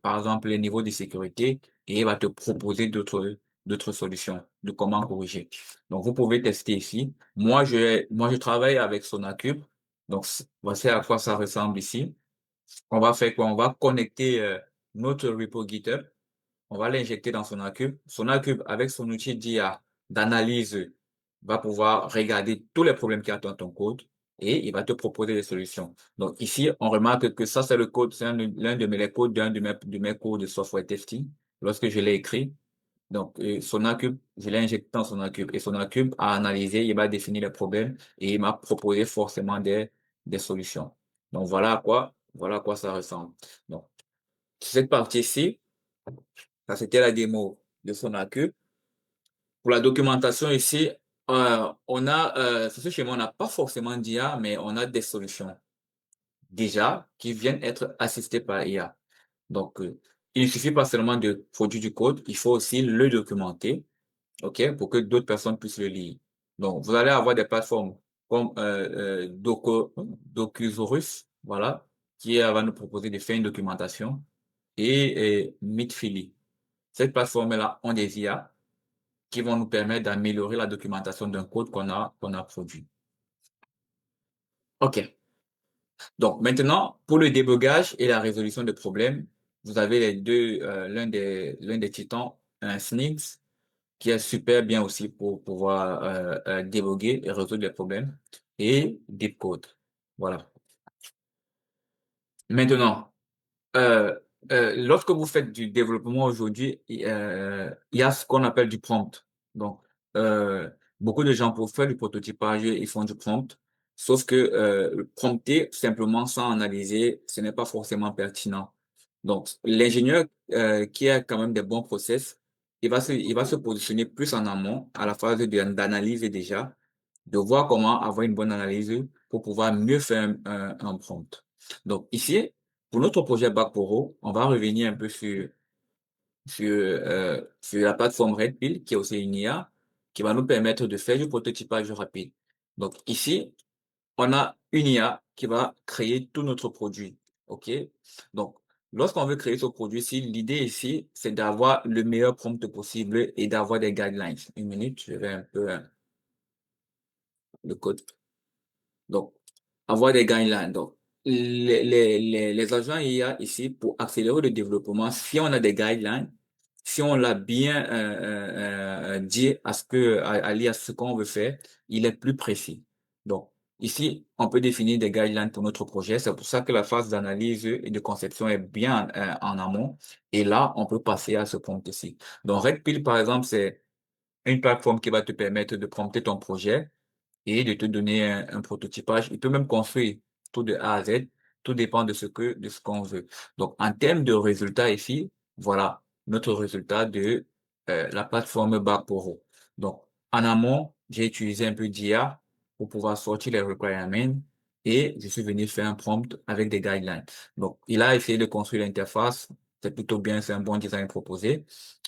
par exemple, les niveaux de sécurité et il va te proposer d'autres solutions de comment corriger. Donc, vous pouvez tester ici. Moi, je travaille avec SonarCube. Donc, voici à quoi ça ressemble ici. On va faire quoi? On va connecter notre repo GitHub. On va l'injecter dans SonarCube. SonarCube, avec son outil d'IA, d'analyse, va pouvoir regarder tous les problèmes qu'il y a dans ton code et il va te proposer des solutions. Donc ici, on remarque que ça, c'est le code, c'est l'un de mes les codes de mes cours de software testing lorsque je l'ai écrit. Donc, SonarCube, je l'ai injecté dans SonarCube et SonarCube a analysé, il m'a défini les problèmes et il m'a proposé forcément des solutions. Donc, voilà à quoi ça ressemble. Donc, cette partie-ci, ça c'était la démo de SonarCube. Pour la documentation ici, sur ce schéma, on n'a pas forcément d'IA, mais on a des solutions déjà qui viennent être assistées par IA. Donc, il ne suffit pas seulement de produire du code, il faut aussi le documenter. OK, pour que d'autres personnes puissent le lire. Donc, vous allez avoir des plateformes comme Docusaurus, voilà, qui va nous proposer de faire une documentation, et Midphilly. Cette plateforme-là ont des IA qui vont nous permettre d'améliorer la documentation d'un code qu'on a produit. OK. Donc maintenant, pour le débogage et la résolution de problèmes, vous avez les deux, l'un des titans, un Sphinx, qui est super bien aussi pour pouvoir déboguer et résoudre les problèmes, et Deepcode. Voilà. Maintenant, euh, lorsque vous faites du développement aujourd'hui, il y a ce qu'on appelle du prompt. Donc, euh, beaucoup de gens pour faire du prototypage, ils font du prompt. Sauf que prompter simplement sans analyser, ce n'est pas forcément pertinent. Donc, l'ingénieur qui a quand même des bons process, il va se positionner plus en amont, à la phase d'analyse déjà, de voir comment avoir une bonne analyse pour pouvoir mieux faire un prompt. Donc, ici, pour notre projet Back4O, on va revenir un peu sur la plateforme Red Pill, qui est aussi une IA, qui va nous permettre de faire du prototypage rapide. Donc ici, on a une IA qui va créer tout notre produit. OK? Donc, lorsqu'on veut créer ce produit-ci, l'idée ici, c'est d'avoir le meilleur prompt possible et d'avoir des guidelines. Une minute, je vais un peu le code. Donc, avoir des guidelines. Donc, les agents IA ici, pour accélérer le développement, si on a des guidelines, si on l'a bien dit à l'IA ce qu'on veut faire, il est plus précis. Donc, ici, on peut définir des guidelines pour notre projet. C'est pour ça que la phase d'analyse et de conception est bien en amont. Et là, on peut passer à ce point-ci. Donc, Redpill, par exemple, c'est une plateforme qui va te permettre de prompter ton projet et de te donner un prototypage. Il peut même construire tout de A à Z. Tout dépend de ce qu'on veut. Donc, en termes de résultats ici, voilà notre résultat de la plateforme Bakporo. Donc, en amont, j'ai utilisé un peu d'IA pour pouvoir sortir les requirements et je suis venu faire un prompt avec des guidelines. Donc, il a essayé de construire l'interface. C'est plutôt bien, c'est un bon design proposé.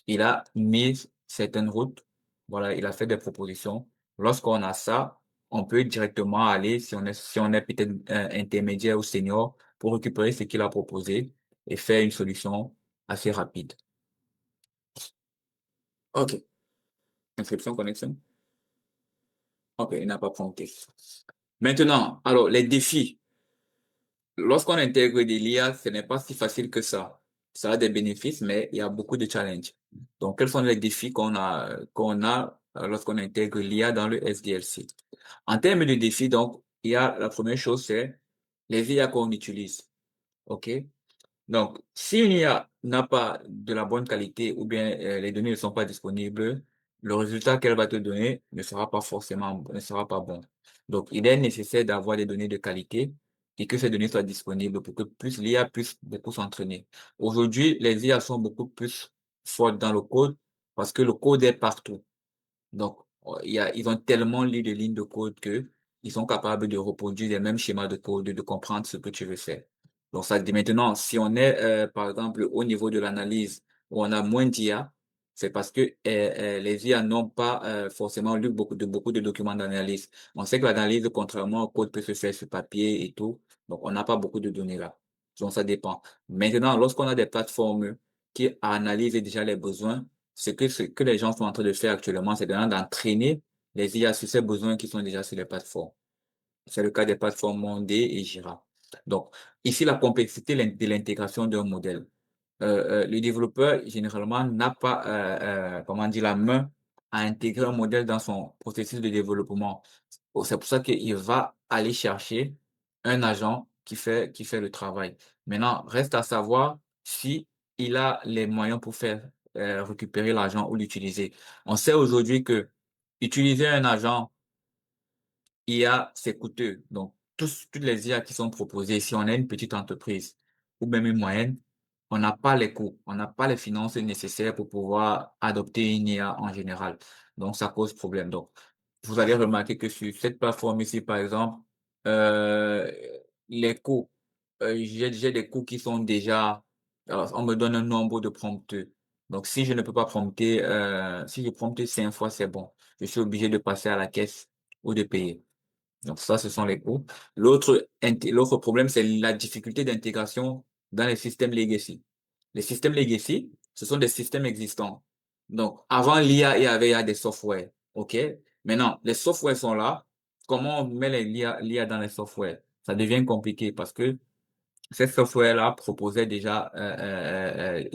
Il a mis certaines routes. Voilà, il a fait des propositions. Lorsqu'on a ça, on peut directement aller, si on est peut-être intermédiaire ou senior, pour récupérer ce qu'il a proposé et faire une solution assez rapide. OK. Inscription, connexion. OK, il n'a pas prompté. Maintenant, alors, les défis. Lorsqu'on intègre des l'IA, ce n'est pas si facile que ça. Ça a des bénéfices, mais il y a beaucoup de challenges. Donc, quels sont les défis qu'on a lorsqu'on intègre l'IA dans le SDLC? En termes de défis, donc, il y a la première chose, c'est les IA qu'on utilise. OK? Donc, si une IA n'a pas de la bonne qualité ou bien les données ne sont pas disponibles, le résultat qu'elle va te donner ne sera pas bon. Donc, il est nécessaire d'avoir des données de qualité et que ces données soient disponibles pour que plus l'IA puisse beaucoup s'entraîner. Aujourd'hui, les IA sont beaucoup plus fortes dans le code parce que le code est partout. Donc, ils ont tellement lu de lignes de code que ils sont capables de reproduire les mêmes schémas de code, de comprendre ce que tu veux faire. Donc, ça dit maintenant, si on est, par exemple, au niveau de l'analyse où on a moins d'IA, c'est parce que les IA n'ont pas forcément lu beaucoup de documents d'analyse. On sait que l'analyse, contrairement au code, peut se faire sur papier et tout. Donc, on n'a pas beaucoup de données là. Donc, ça dépend. Maintenant, lorsqu'on a des plateformes qui analysent déjà les besoins, ce que les gens sont en train de faire actuellement, c'est d'entraîner les IA sur ces besoins qui sont déjà sur les plateformes. C'est le cas des plateformes Mondé et Jira. Donc, ici, la complexité de l'intégration d'un modèle. Le développeur, généralement, n'a pas, comment dire, la main à intégrer un modèle dans son processus de développement. C'est pour ça qu'il va aller chercher un agent qui fait le travail. Maintenant, reste à savoir si il a les moyens pour faire récupérer l'argent ou l'utiliser. On sait aujourd'hui que utiliser un agent IA, c'est coûteux. Donc, toutes les IA qui sont proposées, si on a une petite entreprise ou même une moyenne, on n'a pas les coûts, on n'a pas les finances nécessaires pour pouvoir adopter une IA en général. Donc, ça cause problème. Donc, vous allez remarquer que sur cette plateforme ici, par exemple, euh, les coûts, j'ai des coûts qui sont déjà, alors, on me donne un nombre de prompteurs. Donc, si je ne peux pas prompter, si je prompte 5 fois, c'est bon. Je suis obligé de passer à la caisse ou de payer. Donc ça, ce sont les coûts. L'autre problème, c'est la difficulté d'intégration dans les systèmes legacy. Les systèmes legacy, ce sont des systèmes existants. Donc, avant l'IA, il y a des softwares. OK? Maintenant, les softwares sont là. Comment on met l'IA dans les softwares? Ça devient compliqué parce que ces softwares-là proposaient déjà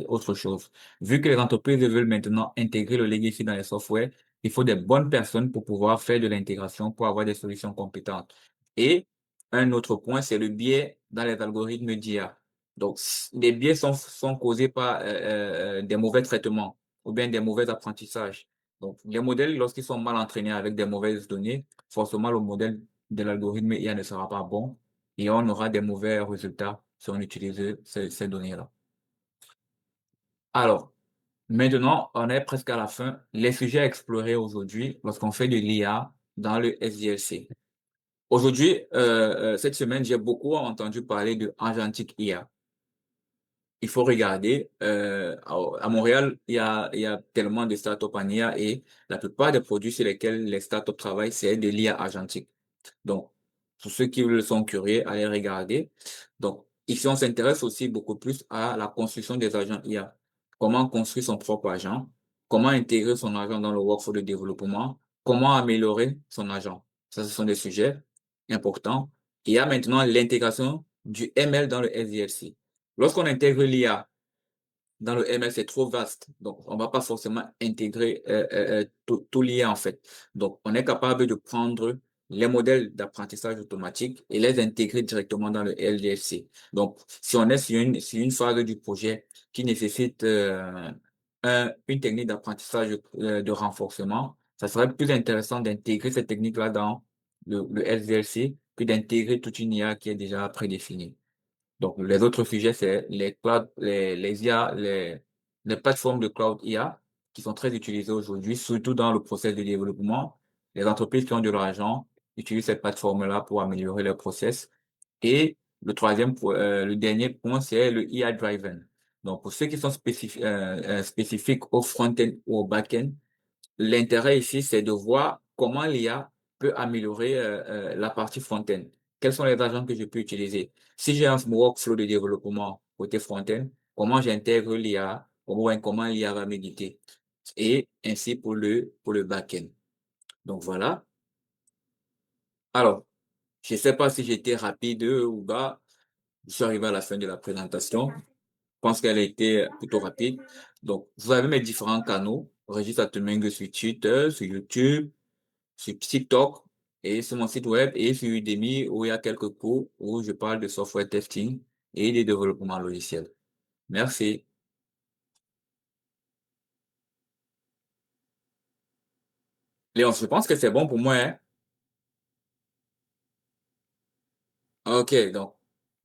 autre chose. Vu que les entreprises veulent maintenant intégrer le legacy dans les softwares, il faut des bonnes personnes pour pouvoir faire de l'intégration, pour avoir des solutions compétentes. Et un autre point, c'est le biais dans les algorithmes d'IA. Donc, les biais sont causés par des mauvais traitements ou bien des mauvais apprentissages. Donc, les modèles, lorsqu'ils sont mal entraînés avec des mauvaises données, forcément, le modèle de l'algorithme IA ne sera pas bon et on aura des mauvais résultats si on utilise ces données-là. Alors, maintenant, on est presque à la fin. Les sujets à explorer aujourd'hui lorsqu'on fait de l'IA dans le SDLC. Aujourd'hui, cette semaine, j'ai beaucoup entendu parler de Agentic IA. Il faut regarder, à Montréal, il y a tellement de startups en IA et la plupart des produits sur lesquels les startups travaillent, c'est de l'IA agentique. Donc, pour ceux qui le sont curieux, allez regarder. Donc, ici, on s'intéresse aussi beaucoup plus à la construction des agents IA. Comment construire son propre agent, comment intégrer son agent dans le workflow de développement, comment améliorer son agent. Ça, ce sont des sujets importants. Il y a maintenant l'intégration du ML dans le SDLC. Lorsqu'on intègre l'IA dans le ML, c'est trop vaste. Donc, on va pas forcément intégrer tout l'IA en fait. Donc, on est capable de prendre les modèles d'apprentissage automatique et les intégrer directement dans le LDFC. Donc, si on est sur une phase du projet qui nécessite une technique d'apprentissage de renforcement, ça serait plus intéressant d'intégrer cette technique-là dans le SDLC que d'intégrer toute une IA qui est déjà prédéfinie. Donc, les autres sujets, c'est les IA, les plateformes de cloud IA qui sont très utilisées aujourd'hui, surtout dans le process de développement. Les entreprises qui ont de l'argent utilisent ces plateformes-là pour améliorer leur process. Et le dernier point, c'est le IA driven. Donc, pour ceux qui sont spécifiques au front-end ou au back-end, l'intérêt ici, c'est de voir comment l'IA peut améliorer la partie front-end. Quels sont les agents que je peux utiliser? Si j'ai un workflow de développement côté front-end, comment j'intègre l'IA? Comment l'IA va m'éditer? Et ainsi pour le back-end. Donc voilà. Alors, je ne sais pas si j'étais rapide ou pas. Je suis arrivé à la fin de la présentation. Je pense qu'elle a été plutôt rapide. Donc, vous avez mes différents canaux. Régis Atumengue sur Twitter, sur YouTube, sur TikTok et sur mon site web et sur Udemy où il y a quelques cours où je parle de software testing et de développement logiciel. Merci. Léon, je pense que c'est bon pour moi, hein? Ok, donc,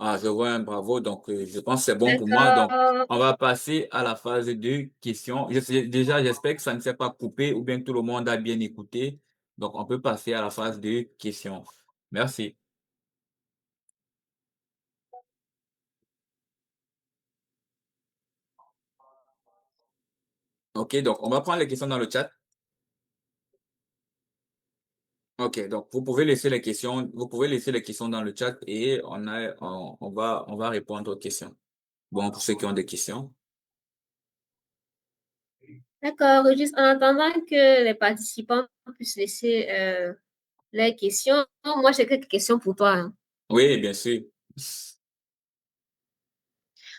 je vois un bravo, donc je pense que c'est bon pour moi. Donc, D'accord. on va passer à la phase de questions. Déjà, j'espère que ça ne s'est pas coupé ou bien que tout le monde a bien écouté. Donc, on peut passer à la phase de questions. Merci. Ok, donc on va prendre les questions dans le chat. Ok, donc vous pouvez laisser les questions dans le chat et on va répondre aux questions. Bon, pour ceux qui ont des questions. D'accord. Juste en attendant que les participants puissent laisser leurs questions, moi j'ai quelques questions pour toi, hein. Oui, bien sûr.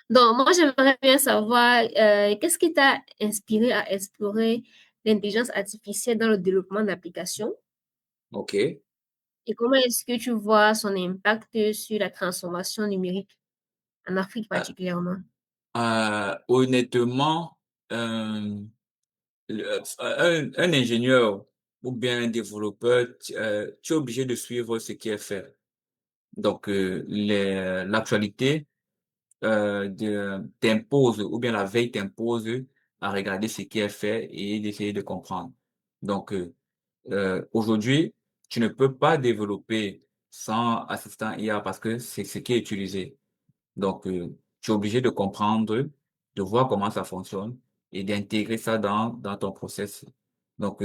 Donc, moi j'aimerais bien savoir qu'est-ce qui t'a inspiré à explorer l'intelligence artificielle dans le développement d'applications Ok. et comment est-ce que tu vois son impact sur la transformation numérique en Afrique Euh, particulièrement? Honnêtement, euh, un ingénieur ou bien un développeur, tu es obligé de suivre ce qui est fait. Donc, l'actualité t'impose, ou bien la veille t'impose à regarder ce qui est fait et d'essayer de comprendre. Donc, aujourd'hui, tu ne peux pas développer sans assistant IA parce que c'est ce qui est utilisé. Donc, tu es obligé de comprendre, de voir comment ça fonctionne et d'intégrer ça dans ton process. Donc,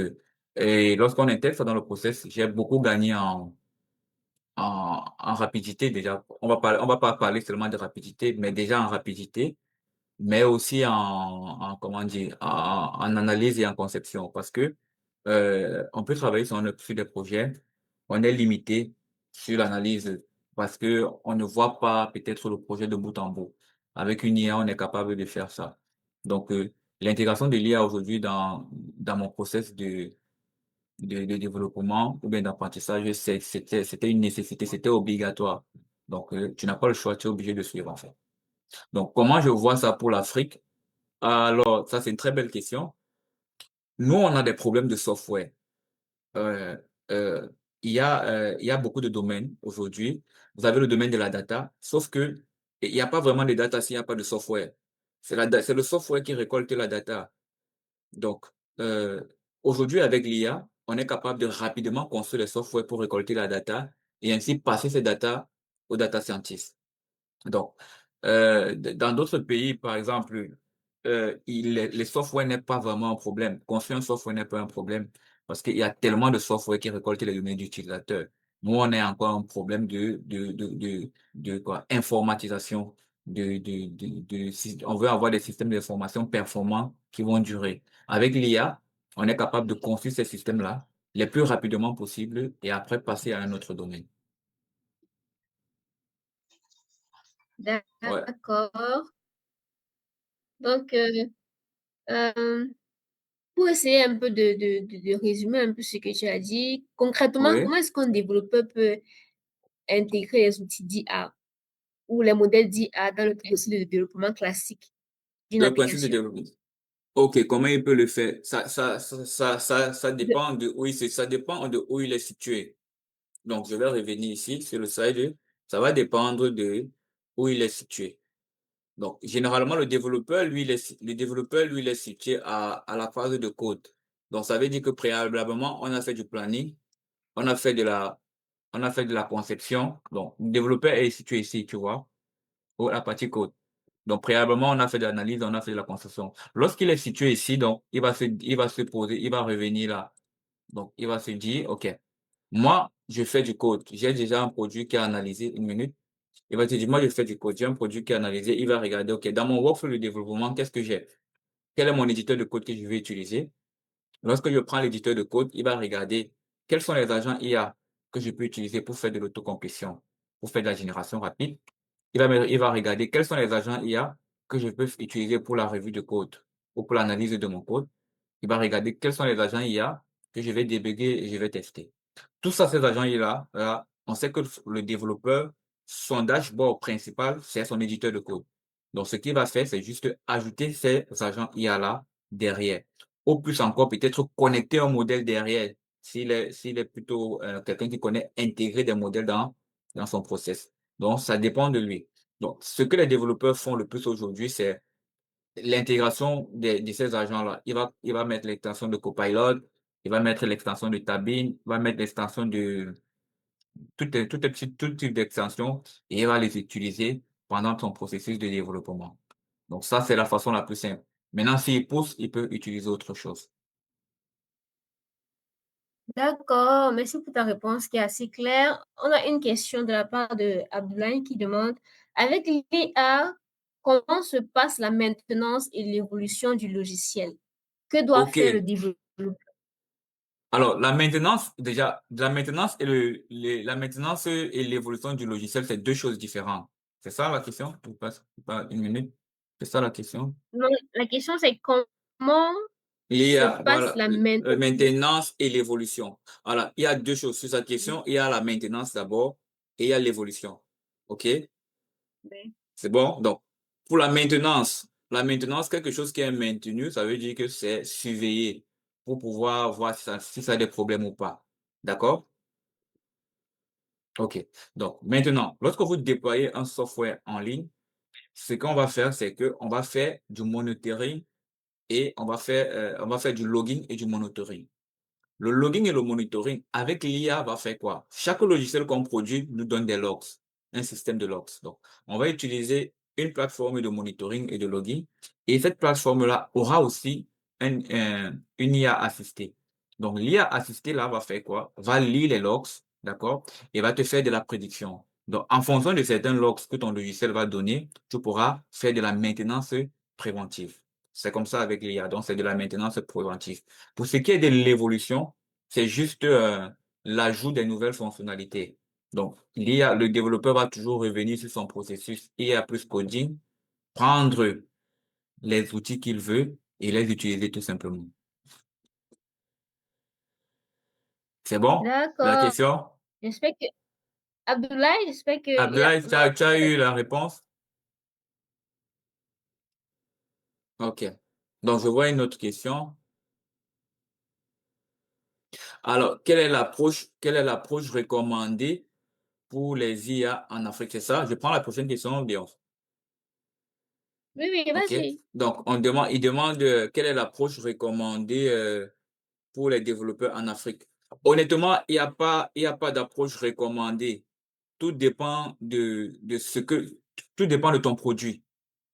et lorsqu'on intègre ça dans le process, j'ai beaucoup gagné en rapidité déjà. On va pas parler seulement de rapidité, mais déjà en rapidité, mais aussi comment dire, en analyse et en conception. Parce que on peut travailler sur des projets, on est limité sur l'analyse parce que on ne voit pas peut-être le projet de bout en bout. Avec une IA, on est capable de faire ça. Donc, l'intégration de l'IA aujourd'hui dans mon process de développement ou bien d'apprentissage, c'était une nécessité, c'était obligatoire. Donc, tu n'as pas le choix, tu es obligé de suivre en fait. Donc, comment je vois ça pour l'Afrique? Alors, ça, c'est une très belle question. Nous, on a des problèmes de software. Euh, euh, il y a beaucoup de domaines aujourd'hui. Vous avez le domaine de la data, sauf que il n'y a pas vraiment de data s'il n'y a pas de software. C'est le software qui récolte la data. Donc, euh, aujourd'hui, avec l'IA, on est capable de rapidement construire des softwares pour récolter la data et ainsi passer ces data aux data scientists. Donc, dans d'autres pays, par exemple, les softwares n'est pas vraiment un problème. Construire un software n'est pas un problème parce qu'il y a tellement de software qui récoltent les données d'utilisateurs. Nous, on a encore un problème de quoi, informatisation on veut avoir des systèmes d'information performants qui vont durer. Avec l'IA, on est capable de construire ces systèmes-là les plus rapidement possible et après passer à un autre domaine. Ouais. D'accord. Donc, euh, pour essayer un peu de résumer un peu ce que tu as dit, concrètement, Oui. comment est-ce qu'un développeur peut intégrer les outils d'IA ou les modèles d'IA dans le processus de développement classique d'une Le principe de application? développement. Ok, comment il peut le faire? Ça De- dépend de où ça dépend de où il est situé. Donc, je vais revenir ici sur le slide. Ça va dépendre de où il est situé. Donc, généralement, le développeur, lui, il est situé à la phase de code. Donc, ça veut dire que préalablement, on a fait du planning, on a fait de la, on a fait de la conception. Donc, le développeur est situé ici, tu vois, ou la partie code. Donc, préalablement, on a fait de l'analyse, on a fait de la construction. Lorsqu'il est situé ici, donc, il va se poser, il va revenir là. Donc, il va se dire, OK, moi, je fais du code. J'ai déjà un produit qui est analysé, une minute. Il va te dire, moi, je fais du code. J'ai un produit qui est analysé. Il va regarder, OK, dans mon workflow de développement, qu'est-ce que j'ai? Quel est mon éditeur de code que je vais utiliser? Lorsque je prends l'éditeur de code, il va regarder quels sont les agents IA que je peux utiliser pour faire de l'autocomplétion, pour faire de la génération rapide. Il va regarder quels sont les agents IA que je peux utiliser pour la revue de code ou pour l'analyse de mon code. Il va regarder quels sont les agents IA que je vais débugger et je vais tester. Tout ça, ces agents IA, là, on sait que le développeur, son dashboard principal, c'est son éditeur de code. Donc, ce qu'il va faire, c'est juste ajouter ces agents IA-là derrière. Ou plus encore, peut-être connecter un modèle derrière, s'il est plutôt quelqu'un qui connaît intégrer des modèles dans son process. Donc, ça dépend de lui. Donc, ce que les développeurs font le plus aujourd'hui, c'est l'intégration de ces agents-là. Il va mettre l'extension de Copilot, il va mettre l'extension de Tabin, il va mettre l'extension de tout type d'extension et il va les utiliser pendant son processus de développement. Donc ça, c'est la façon la plus simple. Maintenant, s'il pousse, il peut utiliser autre chose. D'accord, merci pour ta réponse qui est assez claire. On a une question de la part de Abdoulaye qui demande, avec l'IA, comment se passe la maintenance et l'évolution du logiciel? Que doit OK. faire le développeur? Alors, la maintenance la maintenance et l'évolution du logiciel, c'est deux choses différentes. C'est ça la question? Je passe pas une minute. C'est ça la question? Non, la question c'est comment Il y se a, passe voilà, la maintenance? maintenance et l'évolution. Alors, il y a deux choses sur cette question. Il y a la maintenance d'abord et il y a l'évolution. OK? Oui. C'est bon? Donc, pour la maintenance, quelque chose qui est maintenu, ça veut dire que c'est surveillé pour pouvoir voir si ça a des problèmes ou pas. D'accord? OK. Donc, maintenant, lorsque vous déployez un software en ligne, ce qu'on va faire, c'est que on va faire du monitoring et on va faire du logging et du monitoring. Le logging et le monitoring avec l'IA va faire quoi? Chaque logiciel qu'on produit nous donne des logs, un système de logs. Donc, on va utiliser une plateforme de monitoring et de logging et cette plateforme-là aura aussi une IA assistée. Donc, l'IA assistée là va faire quoi? Va lire les logs, d'accord? Et va te faire de la prédiction. Donc, en fonction de certains logs que ton logiciel va donner, tu pourras faire de la maintenance préventive. C'est comme ça avec l'IA. Donc, c'est de la maintenance préventive. Pour ce qui est de l'évolution, c'est juste l'ajout des nouvelles fonctionnalités. Donc, l'IA, le développeur va toujours revenir sur son processus IA plus coding, prendre les outils qu'il veut et les utiliser tout simplement. C'est bon? La D'accord. question? J'espère que, Abdoulaye, j'espère que, Abdoulaye, on a tu as eu la réponse? OK. Donc, je vois une autre question. Alors, quelle est l'approche recommandée pour les IA en Afrique? C'est ça? Je prends la prochaine question, bien. Oui, oui, OK. vas-y. Donc, il demande quelle est l'approche recommandée pour les développeurs en Afrique. Honnêtement, il y a pas d'approche recommandée. Tout dépend de ce que, tout dépend de ton produit.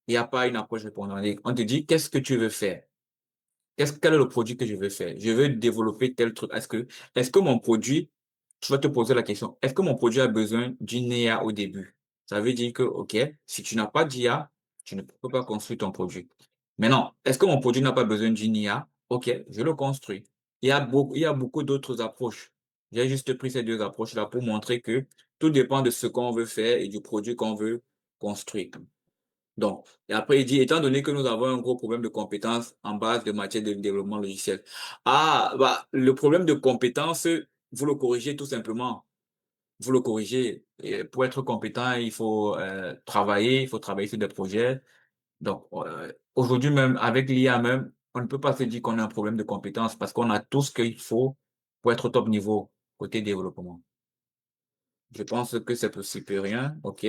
Il n'y a pas une approche recommandée. On te dit, qu'est-ce que tu veux faire? Quel est le produit que je veux faire? Je veux développer tel truc. Est-ce que mon produit, tu vas te poser la question, est-ce que mon produit a besoin d'une IA au début? Ça veut dire que, OK, si tu n'as pas d'IA, tu ne peux pas construire ton produit. Maintenant, est-ce que mon produit n'a pas besoin d'une IA? OK, je le construis. Il y a beaucoup d'autres approches. J'ai juste pris ces deux approches-là pour montrer que tout dépend de ce qu'on veut faire et du produit qu'on veut construire. Donc, et après, il dit, étant donné que nous avons un gros problème de compétences en base de matière de développement logiciel. Ah, bah, le problème de compétences, vous le corrigez tout simplement. Vous le corrigez. Et pour être compétent, il faut travailler sur des projets. Donc, aujourd'hui même, avec l'IA même, on ne peut pas se dire qu'on a un problème de compétences parce qu'on a tout ce qu'il faut pour être au top niveau côté développement. Je pense que c'est possible rien. OK.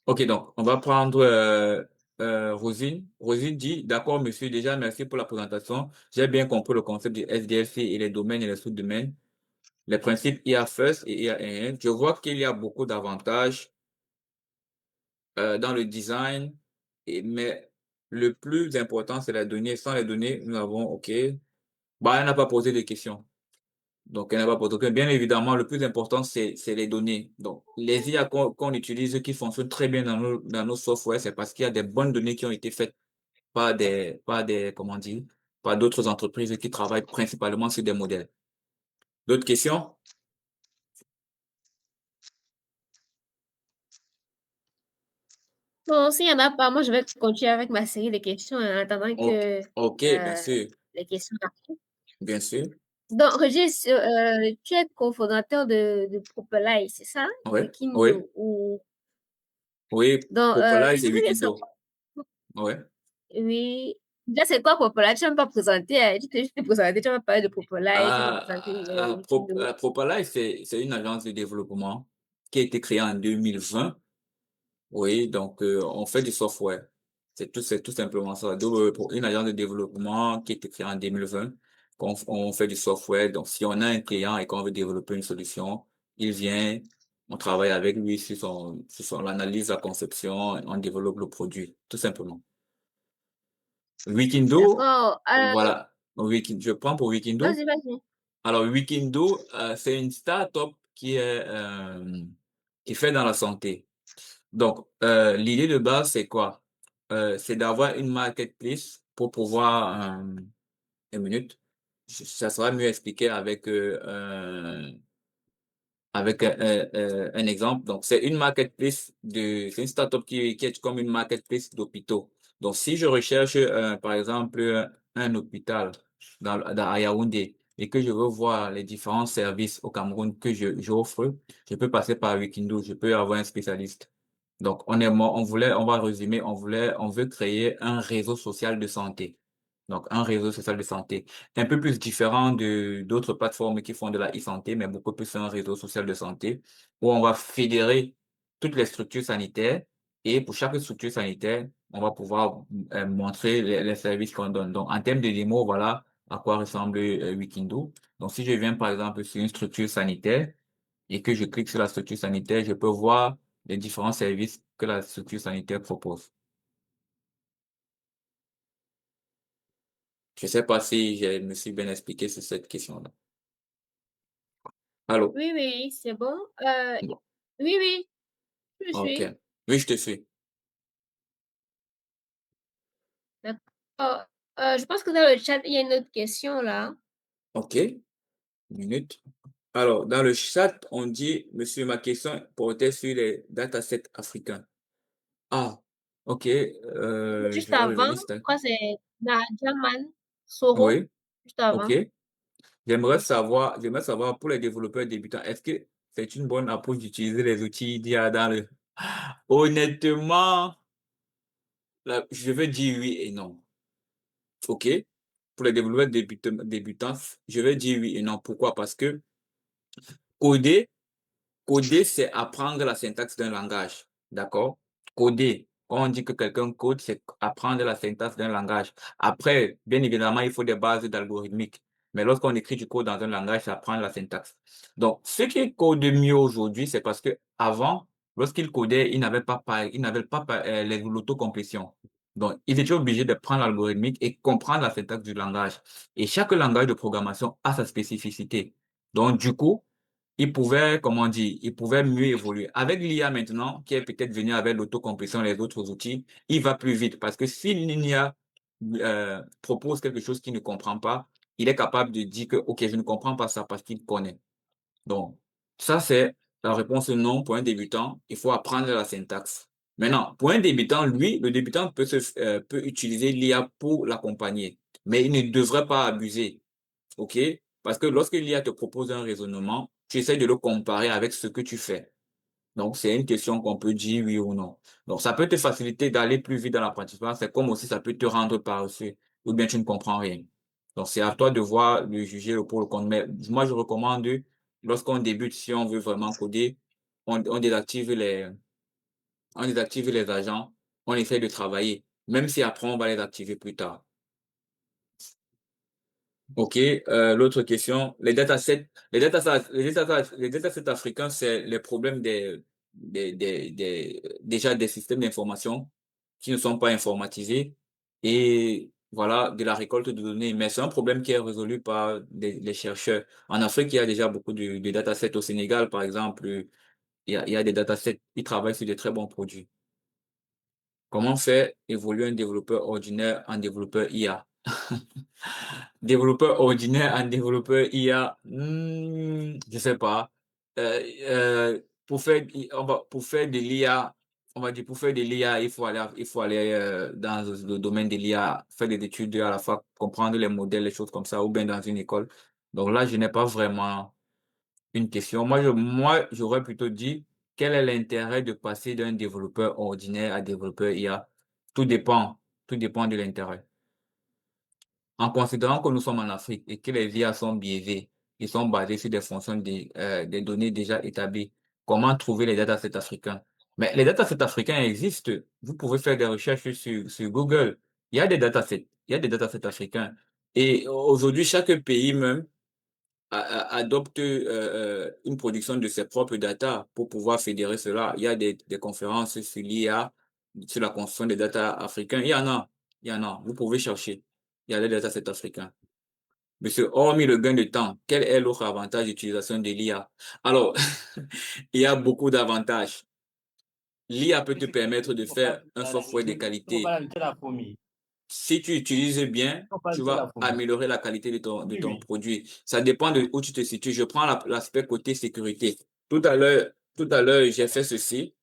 Ok, donc on va prendre Rosine. Rosine dit, d'accord, monsieur, déjà, merci pour la présentation. J'ai bien compris le concept du SDLC et les domaines et les sous-domaines, les principes IA First et IA NN. Je vois qu'il y a beaucoup d'avantages dans le design, mais le plus important, c'est la donnée. Sans les données, nous avons, ok, bah, elle n'a pas posé de questions. Donc, elle n'a pas posé de questions. Bien évidemment, le plus important, c'est les données. Donc, les IA qu'on utilise, qui fonctionnent très bien dans nos softwares, c'est parce qu'il y a des bonnes données qui ont été faites comment dire, par d'autres entreprises qui travaillent principalement sur des modèles. D'autres questions? Bon, s'il y en a pas, moi, je vais continuer avec ma série de questions en attendant Ok, que ok, bien euh, sûr, les questions arrivent. bien sûr. Donc, Régis, tu es cofondateur de Propelai, c'est ça? Oui, oui, Wikindo. Ou... oui, Donc, Popularize et j'aimerais bien savoir, Wikindo. Oui. oui. Là, c'est quoi Propelai? Tu ne m'as pas présenté, hein. Tu t'es juste présenté, tu m'as parlé de Propelai, tu m'as présenté Wikindo. Propalize, c'est une agence de développement qui a été créée en 2020. Oui, donc on fait du software. C'est tout simplement ça. Donc, pour une agence de développement qui a été créée en 2020, on fait du software. Donc, si on a un client et qu'on veut développer une solution, il vient, on travaille avec lui sur son analyse, la conception, on développe le produit, tout simplement. Wikindo, D'accord. voilà. Je prends pour Wikindo. Vas-y, vas-y. Alors, Wikindo, c'est une start-up qui fait dans la santé. Donc, l'idée de base, c'est quoi? C'est d'avoir une marketplace pour pouvoir, une minute, ça sera mieux expliqué avec un exemple. Donc, c'est une marketplace c'est une startup qui est comme une marketplace d'hôpitaux. Donc, si je recherche, par exemple, un hôpital à Yaoundé et que je veux voir les différents services au Cameroun que j'offre, je peux passer par Wikindo, je peux avoir un spécialiste. Donc, on va résumer, on veut créer un réseau social de santé. Donc, un réseau social de santé un peu plus différent de d'autres plateformes qui font de la e-santé, mais beaucoup plus un réseau social de santé où on va fédérer toutes les structures sanitaires et pour chaque structure sanitaire, on va pouvoir montrer les services qu'on donne. Donc, en termes de démo, voilà à quoi ressemble Wikindo. Donc, si je viens par exemple sur une structure sanitaire et que je clique sur la structure sanitaire, je peux voir les différents services que la structure sanitaire propose. Je sais pas si je me suis bien expliqué sur cette question-là. Allô? Oui, oui, c'est bon. Bon, Oui, oui, je ok. suis. Oui, je te suis. D'accord. Je pense que dans le chat, il y a une autre question là. Ok, une minute. Alors, dans le chat, on dit, monsieur, ma question portait sur les datasets africains. Ah, ok, Juste je vais avant, revenir. je crois que c'est Nadjaman Soro. Oui, Juste ok. avant. J'aimerais savoir pour les développeurs débutants, est-ce que c'est une bonne approche d'utiliser les outils d'IA dans le... Honnêtement, je vais dire oui et non. OK? Pour les développeurs débutants, je vais dire oui et non. Pourquoi? Parce que coder, coder, c'est apprendre la syntaxe d'un langage. D'accord? Coder. Quand on dit que quelqu'un code, c'est apprendre la syntaxe d'un langage. Après, bien évidemment, il faut des bases d'algorithmique. Mais lorsqu'on écrit du code dans un langage, c'est apprendre la syntaxe. Donc, ceux qui codent mieux aujourd'hui, c'est parce que avant, lorsqu'ils codaient, ils n'avaient pas l'autocomplétion. Donc, ils étaient obligés de prendre l'algorithmique et comprendre la syntaxe du langage. Et chaque langage de programmation a sa spécificité. Donc, du coup, il pouvait, comment dire, il pouvait mieux évoluer. Avec l'IA maintenant, qui est peut-être venu avec l'autocomplétion et les autres outils, il va plus vite parce que si l'IA propose quelque chose qu'il ne comprend pas, il est capable de dire que, OK, je ne comprends pas ça parce qu'il connaît. Donc, ça, c'est la réponse non pour un débutant. Il faut apprendre la syntaxe. Maintenant, pour un débutant, lui, le débutant peut utiliser l'IA pour l'accompagner, mais il ne devrait pas abuser. OK? Parce que lorsque l'IA te propose un raisonnement, tu essaies de le comparer avec ce que tu fais. Donc, c'est une question qu'on peut dire oui ou non. Donc, ça peut te faciliter d'aller plus vite dans l'apprentissage. C'est comme aussi ça peut te rendre paresseux ou bien tu ne comprends rien. Donc, c'est à toi de voir, de juger le pour le contre. Mais moi, je recommande, lorsqu'on débute, si on veut vraiment coder, on désactive les agents, on essaie de travailler, même si après, on va les activer plus tard. OK. L'autre question, les datasets africains, c'est les problèmes déjà des systèmes d'information qui ne sont pas informatisés et voilà, de la récolte de données. Mais c'est un problème qui est résolu par les chercheurs. En Afrique, il y a déjà beaucoup de datasets. Au Sénégal, par exemple, il y a des datasets. Ils travaillent sur des très bons produits. Comment faire évoluer un développeur ordinaire en développeur IA? Développeur ordinaire en développeur IA, je sais pas. Pour faire de l'IA, on va dire pour faire de l'IA, il faut aller dans le domaine de l'IA, faire des études à la fac, comprendre les modèles, les choses comme ça, ou bien dans une école. Donc là, je n'ai pas vraiment une question. Moi, j'aurais plutôt dit, quel est l'intérêt de passer d'un développeur ordinaire à développeur IA? Tout dépend, tout dépend de l'intérêt. En considérant que nous sommes en Afrique et que les IA sont biaisées, ils sont basés sur des fonctions des données déjà établies, comment trouver les datasets africains? Mais les datasets africains existent. Vous pouvez faire des recherches sur Google. Il y a des datasets africains. Et aujourd'hui, chaque pays même adopte une production de ses propres data pour pouvoir fédérer cela. Il y a des conférences sur l'IA, sur la construction des data africains. Il y en a. Vous pouvez chercher. Il y a des datasets africains. Monsieur, hormis le gain de temps, quel est l'autre avantage d'utilisation de l'IA? Alors, il y a beaucoup d'avantages. L'IA peut te Puisque il permettre de faut pas faire un software de il faut pas qualité. ajouter la fourmi. Si tu utilises bien, Il faut pas tu ajouter la vas fourmi. améliorer la qualité de Oui, ton oui. produit. Ça dépend de où tu te situes. Je prends l'aspect côté sécurité. Tout à l'heure, j'ai fait ceci.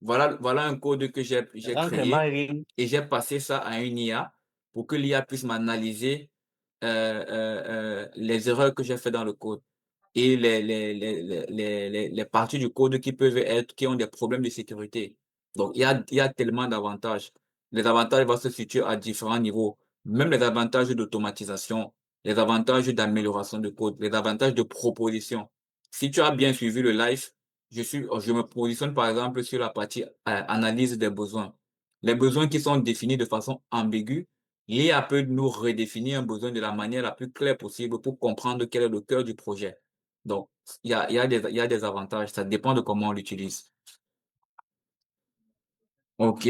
Voilà un code que j'ai Rentrement créé et et j'ai passé ça à une IA pour que l'IA puisse m'analyser les erreurs que j'ai fait dans le code et les parties du code qui ont des problèmes de sécurité. Donc, il y a tellement d'avantages. Les avantages vont se situer à différents niveaux. Même les avantages d'automatisation, les avantages d'amélioration de code, les avantages de proposition. Si tu as bien suivi le live, je me positionne par exemple sur la partie analyse des besoins. Les besoins qui sont définis de façon ambiguë, l'IA peut nous redéfinir un besoin de la manière la plus claire possible pour comprendre quel est le cœur du projet. Donc, il y a des avantages. Ça dépend de comment on l'utilise. OK.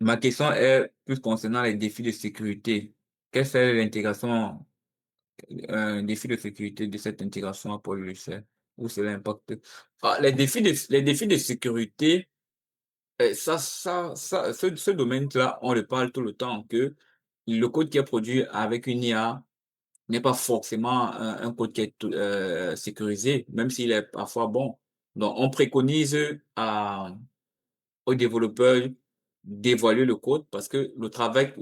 Ma question est plus concernant les défis de sécurité. Quelle est l'intégration? un défi de sécurité de cette intégration à Paul logiciel, où cela impacte. Les défis de sécurité, ce domaine-là, on le parle tout le temps que le code qui est produit avec une IA n'est pas forcément un code qui est sécurisé, même s'il est parfois bon. Donc, on préconise aux développeurs d'évaluer le code parce que le travail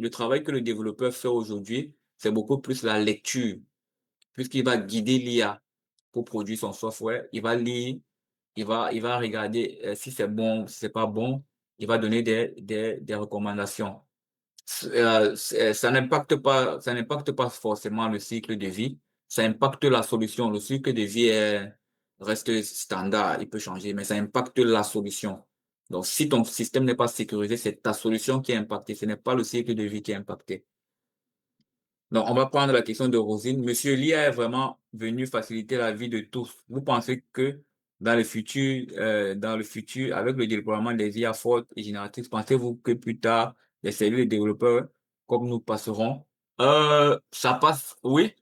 que le développeur fait aujourd'hui, c'est beaucoup plus la lecture, puisqu'il va guider l'IA pour produire son software. Il va lire, il va regarder si c'est bon, si c'est pas bon. Il va donner des recommandations. Ça n'impacte pas forcément le cycle de vie. Ça impacte la solution. Le cycle de vie reste standard. Il peut changer, mais ça impacte la solution. Donc, si ton système n'est pas sécurisé, c'est ta solution qui est impactée. Ce n'est pas le cycle de vie qui est impacté. Donc, on va prendre la question de Rosine. Monsieur, l'IA est vraiment venu faciliter la vie de tous. Vous pensez que dans le futur, avec le déploiement des IA fortes et génératives, pensez-vous que plus tard, les cellules de développeurs comme nous passeront? Ça passe, oui.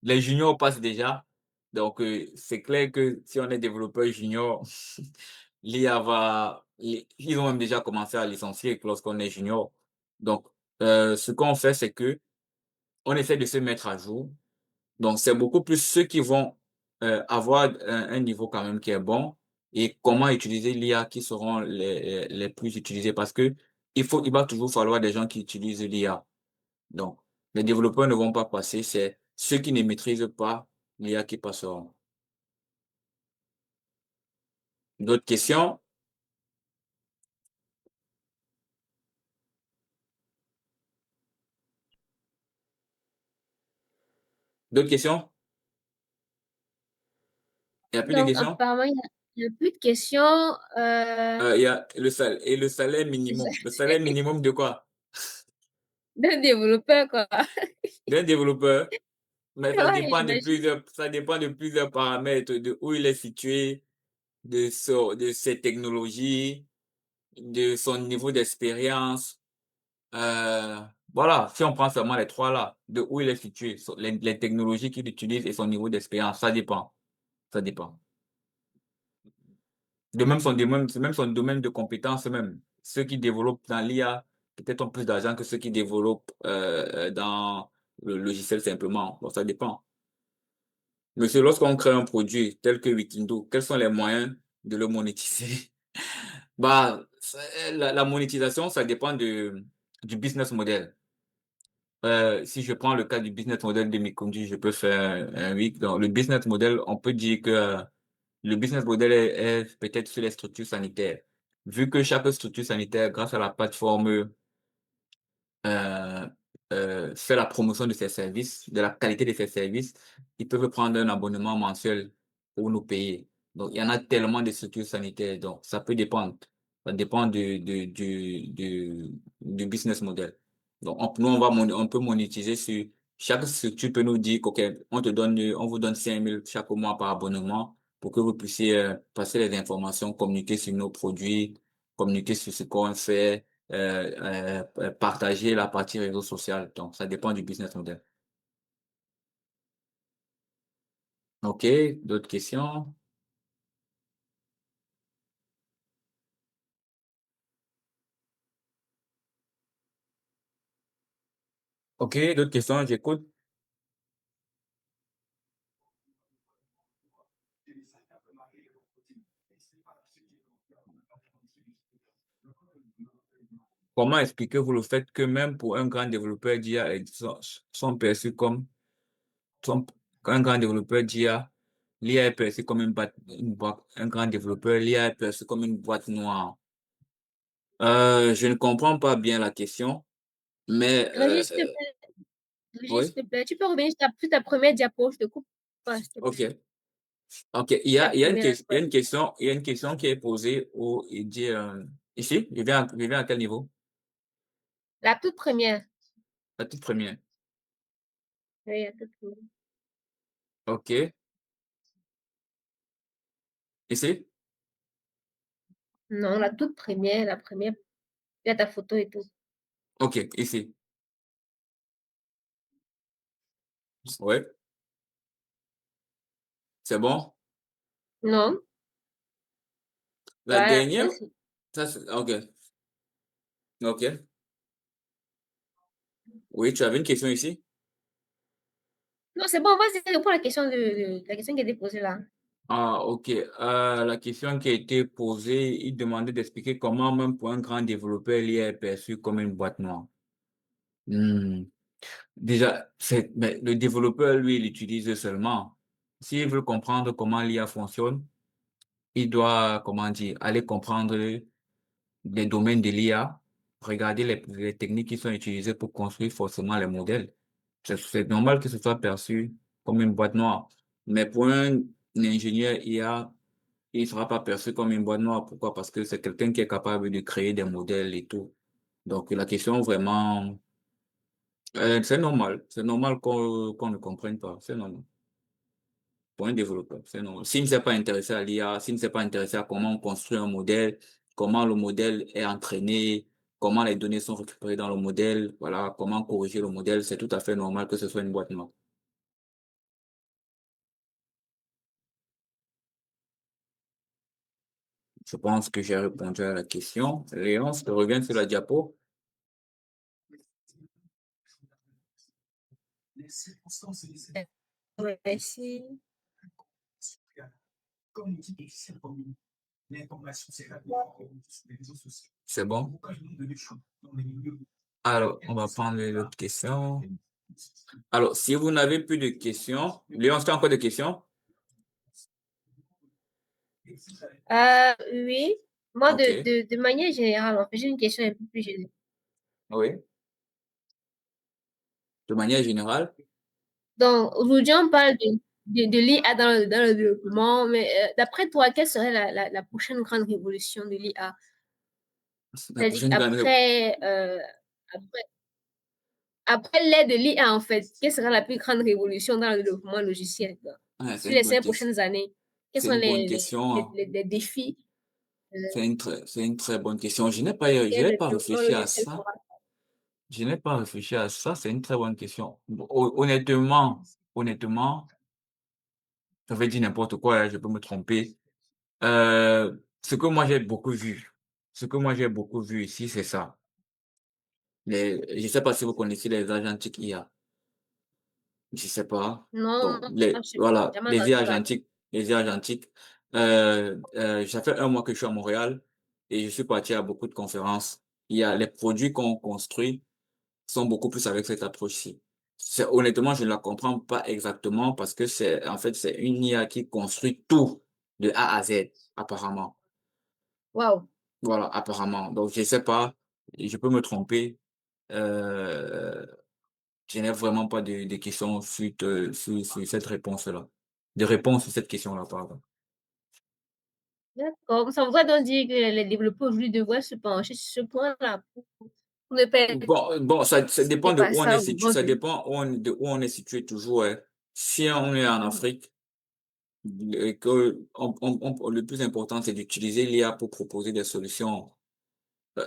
Les juniors passent déjà. Donc, c'est clair que si on est développeur junior, l'IA ils ont même déjà commencé à licencier lorsqu'on est junior. Donc, ce qu'on fait, c'est que on essaie de se mettre à jour. Donc, c'est beaucoup plus ceux qui vont avoir un niveau quand même qui est bon et comment utiliser l'IA qui seront les plus utilisés parce que il va toujours falloir des gens qui utilisent l'IA. Donc, les développeurs ne vont pas passer, c'est ceux qui ne maîtrisent pas l'IA qui passeront. D'autres questions? D'autres questions? Il n'y a plus de Donc, questions? apparemment, il y a plus de questions. Il y a le salaire et le salaire minimum. Le salaire minimum de quoi? D'un développeur, quoi. D'un développeur. Mais Ouais, j'imagine. ça dépend de plusieurs paramètres, de où il est situé, de ses technologies, de son niveau d'expérience. Euh, voilà, si on prend seulement les trois là, de où il est situé, les technologies qu'il utilise et son niveau d'expérience, ça dépend. Ça dépend. Même son domaine de compétences même. Ceux qui développent dans l'IA, peut-être ont plus d'argent que ceux qui développent dans le logiciel simplement. Bon, ça dépend. Monsieur, lorsqu'on crée un produit tel que Wikindo, quels sont les moyens de le monétiser? Bah, la monétisation, ça dépend du business model. Si je prends le cas du business model de Mikundi, je peux faire un week. Donc, le business model, on peut dire que le business model est peut-être sur les structures sanitaires. Vu que chaque structure sanitaire, grâce à la plateforme euh, fait la promotion de ses services, de la qualité de ses services, ils peuvent prendre un abonnement mensuel pour nous payer. Donc, il y en a tellement de structures sanitaires, donc ça peut dépendre. Ça dépend du business model. Donc, nous, on peut monétiser sur chaque structure peut nous dire OK, on vous donne 5 000 chaque mois par abonnement pour que vous puissiez passer les informations, communiquer sur nos produits, communiquer sur ce qu'on fait partager la partie réseau social. Donc, ça dépend du business model. OK, d'autres questions? OK, d'autres questions, j'écoute. Comment expliquez-vous le fait que même pour un grand développeur d'IA, sont perçus comme, sont, un grand développeur d'IA, l'IA est perçu comme une boîte, un grand développeur, l'IA est perçu comme une boîte noire. Je ne comprends pas bien la question, mais Régis, s'il te plaît, Régis, s'il oui, te plaît, tu peux revenir sur ta première diapo, je te coupe pas, s'il te plaît. OK. OK, La première, il y a ouais. une question, il y a une question qui est posée il dit, ici, je viens à quel niveau? La toute première. La toute première. Oui, la toute première. OK. Ici? Non, la toute première, la première. Il y a ta photo et tout. OK, ici. Ouais. C'est bon? Non, La dernière? vas-y. Ça, ok. Ok. Oui, tu avais une question ici? Non, c'est bon, vas-y, réponds à la question la question qui a été posée là. Ah, ok. La question qui a été posée, il demandait d'expliquer comment même pour un grand développeur, l'IA est perçu comme une boîte noire. Hmm. Déjà, mais le développeur, lui, il utilise seulement. S'il veut comprendre comment l'IA fonctionne, il doit, comment dire, aller comprendre les domaines de l'IA, regarder les techniques qui sont utilisées pour construire forcément les modèles. C'est normal que ce soit perçu comme une boîte noire. Mais pour un ingénieur IA, il ne sera pas perçu comme une boîte noire. Pourquoi? Parce que c'est quelqu'un qui est capable de créer des modèles et tout. Donc la question vraiment, c'est normal. C'est normal qu'on ne comprenne pas. C'est normal. Pour un développeur, c'est normal. S'il ne s'est pas intéressé à l'IA, s'il ne s'est pas intéressé à comment on construit un modèle, comment le modèle est entraîné, comment les données sont récupérées dans le modèle, voilà, comment corriger le modèle, c'est tout à fait normal que ce soit une boîte noire. Je pense que j'ai répondu à la question. Léon, je te reviens sur la diapo. Merci. C'est bon? Alors, on va prendre l'autre question. Alors, si vous n'avez plus de questions, Léon, tu as encore des questions? Oui, moi, OK. de manière générale, en fait, j'ai une question un peu plus générale. Oui. De manière générale, Donc, aujourd'hui, on parle de l'IA dans le développement, mais d'après toi, quelle serait la prochaine grande révolution de l'IA? la C'est-à-dire prochaine grande... après, après l'ère de l'IA, en fait, quelle sera la plus grande révolution dans le développement logiciel, quoi? Ah, c'est Sur une les bonne cinq question. prochaines années, quels C'est sont une bonne question, hein. les défis C'est une très bonne question. Je auxquels n'ai le pas développement réfléchi à logiciel ça. fera? Je n'ai pas réfléchi à ça. C'est une très bonne question. Bon, honnêtement, je vais dire n'importe quoi, hein, je peux me tromper. Ce que moi j'ai beaucoup vu, ce que moi j'ai beaucoup vu ici, c'est ça. Je sais pas si vous connaissez les agentiques IA. Je sais pas. Non, Donc, je sais pas, voilà, jamais entendu parler. les IA agentiques. Ça fait un mois que je suis à Montréal et je suis parti à beaucoup de conférences. Il y a les produits qu'on construit sont beaucoup plus avec cette approche-ci. Honnêtement, je ne la comprends pas exactement parce que en fait, c'est une IA qui construit tout de A à Z, apparemment. Waouh, Voilà, apparemment. Donc, je sais pas, je peux me tromper. Euh, je n'ai vraiment pas de questions sur cette réponse-là. De réponse sur cette question-là, pardon. d'accord. Ça voudrait donc dire que les développeurs aujourd'hui devraient se pencher sur ce point-là pour ne pas être Bon, ça dépend de par où on est ça situé, ça aujourd'hui. dépend de où on est situé toujours, hein. Si on est en Afrique, le plus important, c'est d'utiliser l'IA pour proposer des solutions.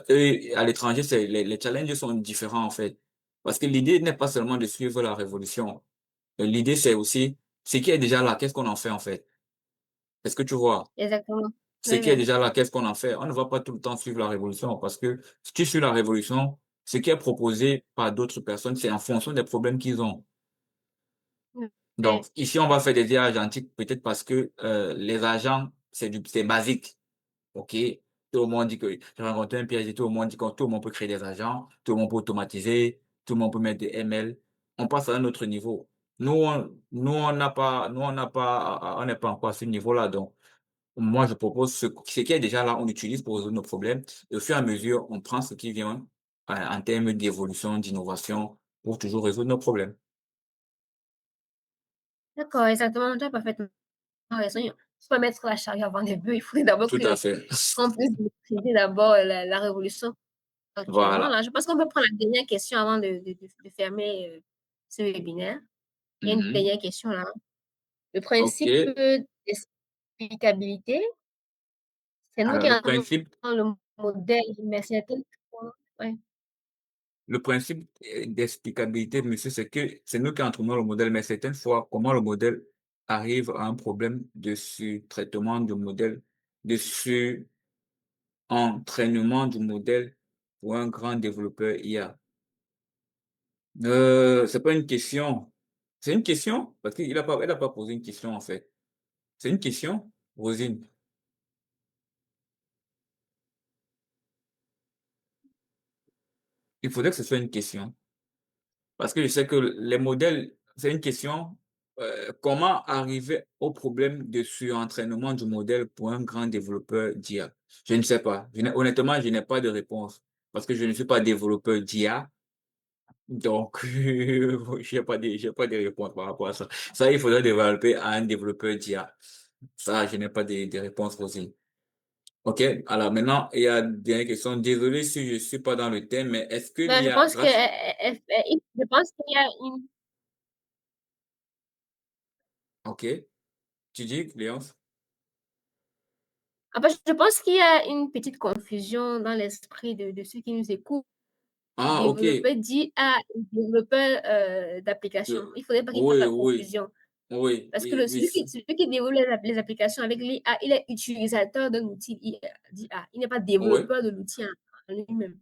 Et à l'étranger, les challenges sont différents, en fait. Parce que l'idée n'est pas seulement de suivre la révolution. L'idée, c'est aussi, ce qui est déjà là, qu'est-ce qu'on en fait, en fait? Est-ce que tu vois? Exactement. Ce Oui, qui est oui. déjà là, qu'est-ce qu'on en fait? On ne va pas tout le temps suivre la révolution parce que si tu suis la révolution, ce qui est proposé par d'autres personnes, c'est en fonction des problèmes qu'ils ont. Oui, Donc, ici, on va faire des IA agentiques peut-être parce que les agents, c'est basique. OK? Tout le monde dit que j'ai rencontré un piège et tout le monde dit que tout le monde peut créer des agents, tout le monde peut automatiser, tout le monde peut mettre des ML. On passe à un autre niveau. Nous, on n'est pas encore à ce niveau-là. Donc, moi, je propose ce qui est déjà là, on utilise pour résoudre nos problèmes. Et au fur et à mesure, on prend ce qui vient en termes d'évolution, d'innovation, pour toujours résoudre nos problèmes. d'accord, exactement. Tu as parfaitement raison. Il faut pas mettre la charrue avant les bœufs. Il faut d'abord Tout à fait. qu'on puisse maîtriser d'abord la révolution actuellement. Voilà. Là, je pense qu'on peut prendre la dernière question avant de fermer ce webinaire. Il y a une Mhm. dernière question là. Le OK. principe d'explicabilité, c'est nous Alors, qui avons le modèle, mais certaines fois, ouais. le principe d'explicabilité, monsieur, c'est que c'est nous qui entraînons le modèle, mais certaines fois, comment le modèle arrive à un problème de sur-traitement du modèle, de sur-entraînement du modèle pour un grand développeur IA? C'est pas une question. C'est une question? Parce elle a pas posé une question, en fait. C'est une question, Rosine. Il faudrait que ce soit une question. Parce que je sais que les modèles, c'est une question, comment arriver au problème de surentraînement du modèle pour un grand développeur d'IA? Je ne sais pas. Honnêtement, je n'ai pas de réponse. Parce que je ne suis pas développeur d'IA. Donc, j'ai pas de réponse par rapport à ça. Ça, il faudrait développer à un développeur d'IA. Ça, je n'ai pas de réponse aussi. OK. Alors maintenant, il y a des questions. Désolé si je suis pas dans le thème, mais est-ce que Ben, l'IA, grâce, je pense qu'il y a une, OK. Tu dis, Léonce? en fait, je pense qu'il y a une petite confusion dans l'esprit de ceux qui nous écoutent. Ah, OK. Développeur dit à développeur d'application. Le- Il faudrait pas qu'il fasse oui, la oui, confusion. oui, Parce que oui, oui, celui qui développe les applications avec l'IA, il est utilisateur d'un outil d'IA. Il n'est pas oui, développeur de l'outil en lui-même. Donc,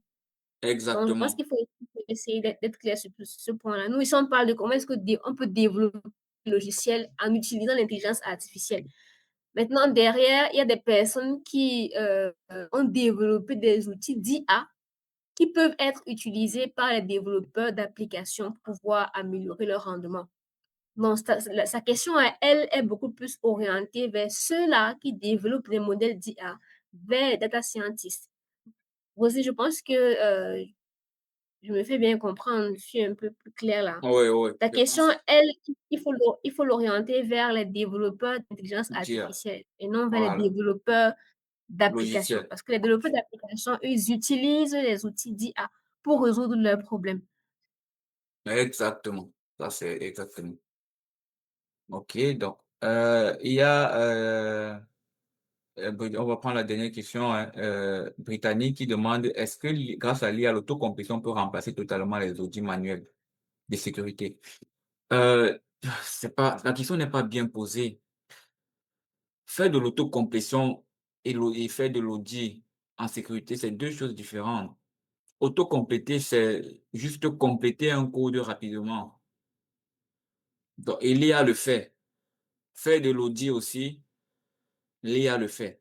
je pense exactement. qu'il faut essayer d'être clair sur ce point-là. Nous, ici, on parle de comment est-ce que on peut développer un logiciel en utilisant l'intelligence artificielle. Maintenant, derrière, il y a des personnes qui ont développé des outils d'IA qui peuvent être utilisés par les développeurs d'applications pour pouvoir améliorer leur rendement. Donc, sa question à elle est beaucoup plus orientée vers ceux-là qui développent des modèles d'IA, vers les data scientists. Aussi, je pense que je me fais bien comprendre, je suis un peu plus claire là. Oui, oui, Ta je question, pense. elle, il faut l'orienter vers les développeurs d'intelligence Dire, artificielle et non vers les voilà, développeurs d'applications. logiciel. Parce que les développeurs d'applications, ils utilisent les outils d'IA pour résoudre leurs problèmes. Exactement. Ça, c'est exactement. OK, donc, il y a, on va prendre la dernière question, hein, Britannique qui demande, est-ce que grâce à l'IA, l'autocomplétion peut remplacer totalement les audits manuels de sécurité? Euh, la question n'est pas bien posée. Faire de l'autocomplétion et faire de l'audit en sécurité, c'est deux choses différentes. Autocompléter, c'est juste compléter un code rapidement. Donc, et l'IA le fait. Faire de l'audit aussi, l'IA le fait.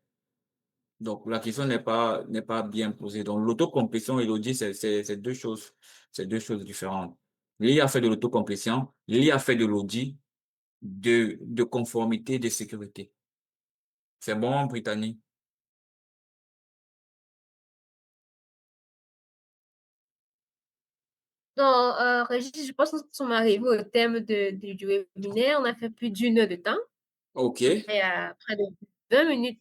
Donc, la question n'est pas bien posée. Donc, l'autocomplétion et l'audit, c'est deux choses différentes. L'IA fait de l'autocomplétion, l'IA fait de l'audit de conformité, de sécurité. C'est bon, Brittany? Donc, Régis, je pense que nous sommes arrivés au thème du webinaire. On a fait plus d'une heure de temps. OK, Et près de 20 minutes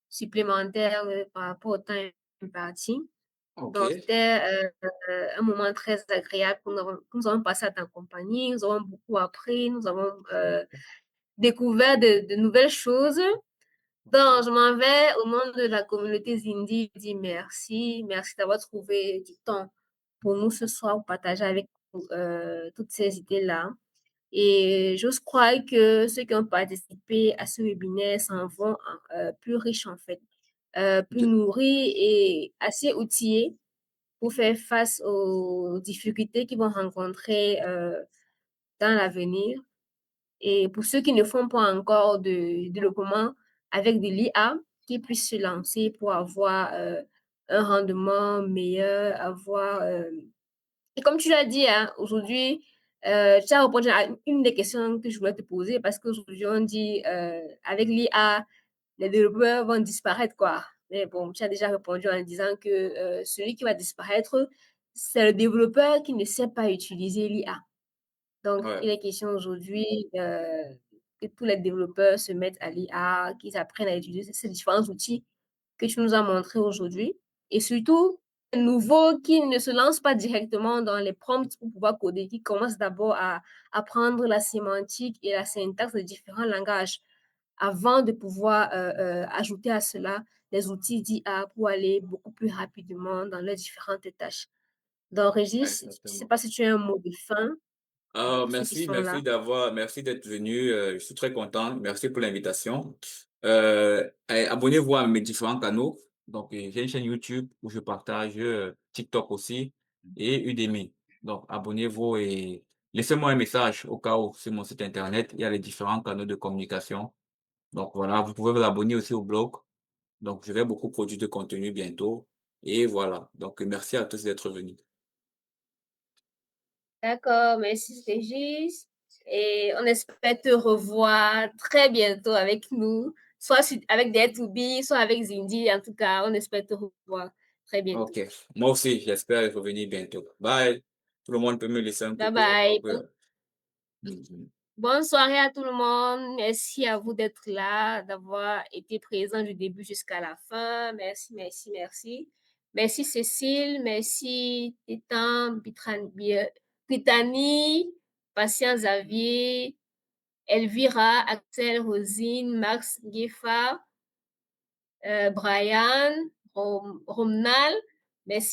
supplémentaires par rapport au temps imparti. Donc, OK. c'était un moment très agréable que nous avons passé à ta compagnie. Nous avons beaucoup appris, nous avons découvert de nouvelles choses. Donc, OK. je m'en vais au nom de la communauté Zindi. Je dis merci. Merci d'avoir trouvé du temps pour nous ce soir pour partager avec nous toutes ces idées-là. Et j'ose croire que ceux qui ont participé à ce webinaire s'en vont plus riches en fait, plus Je- nourris et assez outillés pour faire face aux difficultés qu'ils vont rencontrer dans l'avenir. Et pour ceux qui ne font pas encore de développement avec de l'IA, qui puissent se lancer pour avoir un rendement meilleur, avoir et comme tu l'as dit, hein, aujourd'hui, tu as répondu à une des questions que je voulais te poser parce qu'aujourd'hui, on dit avec l'IA, les développeurs vont disparaître, quoi. Mais bon, tu as déjà répondu en disant que celui qui va disparaître, c'est le développeur qui ne sait pas utiliser l'IA. Donc, Ouais, il est question aujourd'hui que tous les développeurs se mettent à l'IA, qu'ils apprennent à utiliser ces différents outils que tu nous as montrés aujourd'hui. Et surtout, les nouveaux qui ne se lancent pas directement dans les prompts pour pouvoir coder, qui commencent d'abord à apprendre la sémantique et la syntaxe de différents langages avant de pouvoir ajouter à cela des outils d'IA pour aller beaucoup plus rapidement dans les différentes tâches. Donc, Régis, je ne sais exactement. pas si tu as un mot de fin. pour ceux qui Merci, sont là. merci d'être venu. Je suis très content. Merci pour l'invitation. Abonnez-vous à mes différents canaux. Donc, j'ai une chaîne YouTube où je partage TikTok aussi et Udemy. Donc, abonnez-vous et laissez-moi un message au cas où sur mon site internet. Il y a les différents canaux de communication. Donc, voilà, vous pouvez vous abonner aussi au blog. Donc, je vais beaucoup produire de contenu bientôt. Et voilà. Donc, merci à tous d'être venus. D'accord, merci Régis. Et on espère te revoir très bientôt avec nous, avec des B, soit avec Zindi. En tout cas, on espère te revoir très bientôt. Ok. Moi aussi, j'espère revenir bientôt. Bye. Tout le monde peut me laisser un Bye coucou. bye. Ok. Mhm. Bonne soirée à tout le monde. Merci à vous d'être là, d'avoir été présent du début jusqu'à la fin. Merci, merci, merci. Merci Cécile, merci Titan, Brittany, Patient Xavier, Elvira, Axel, Rosine, Max, Gefa, Brian, Romnal. Merci.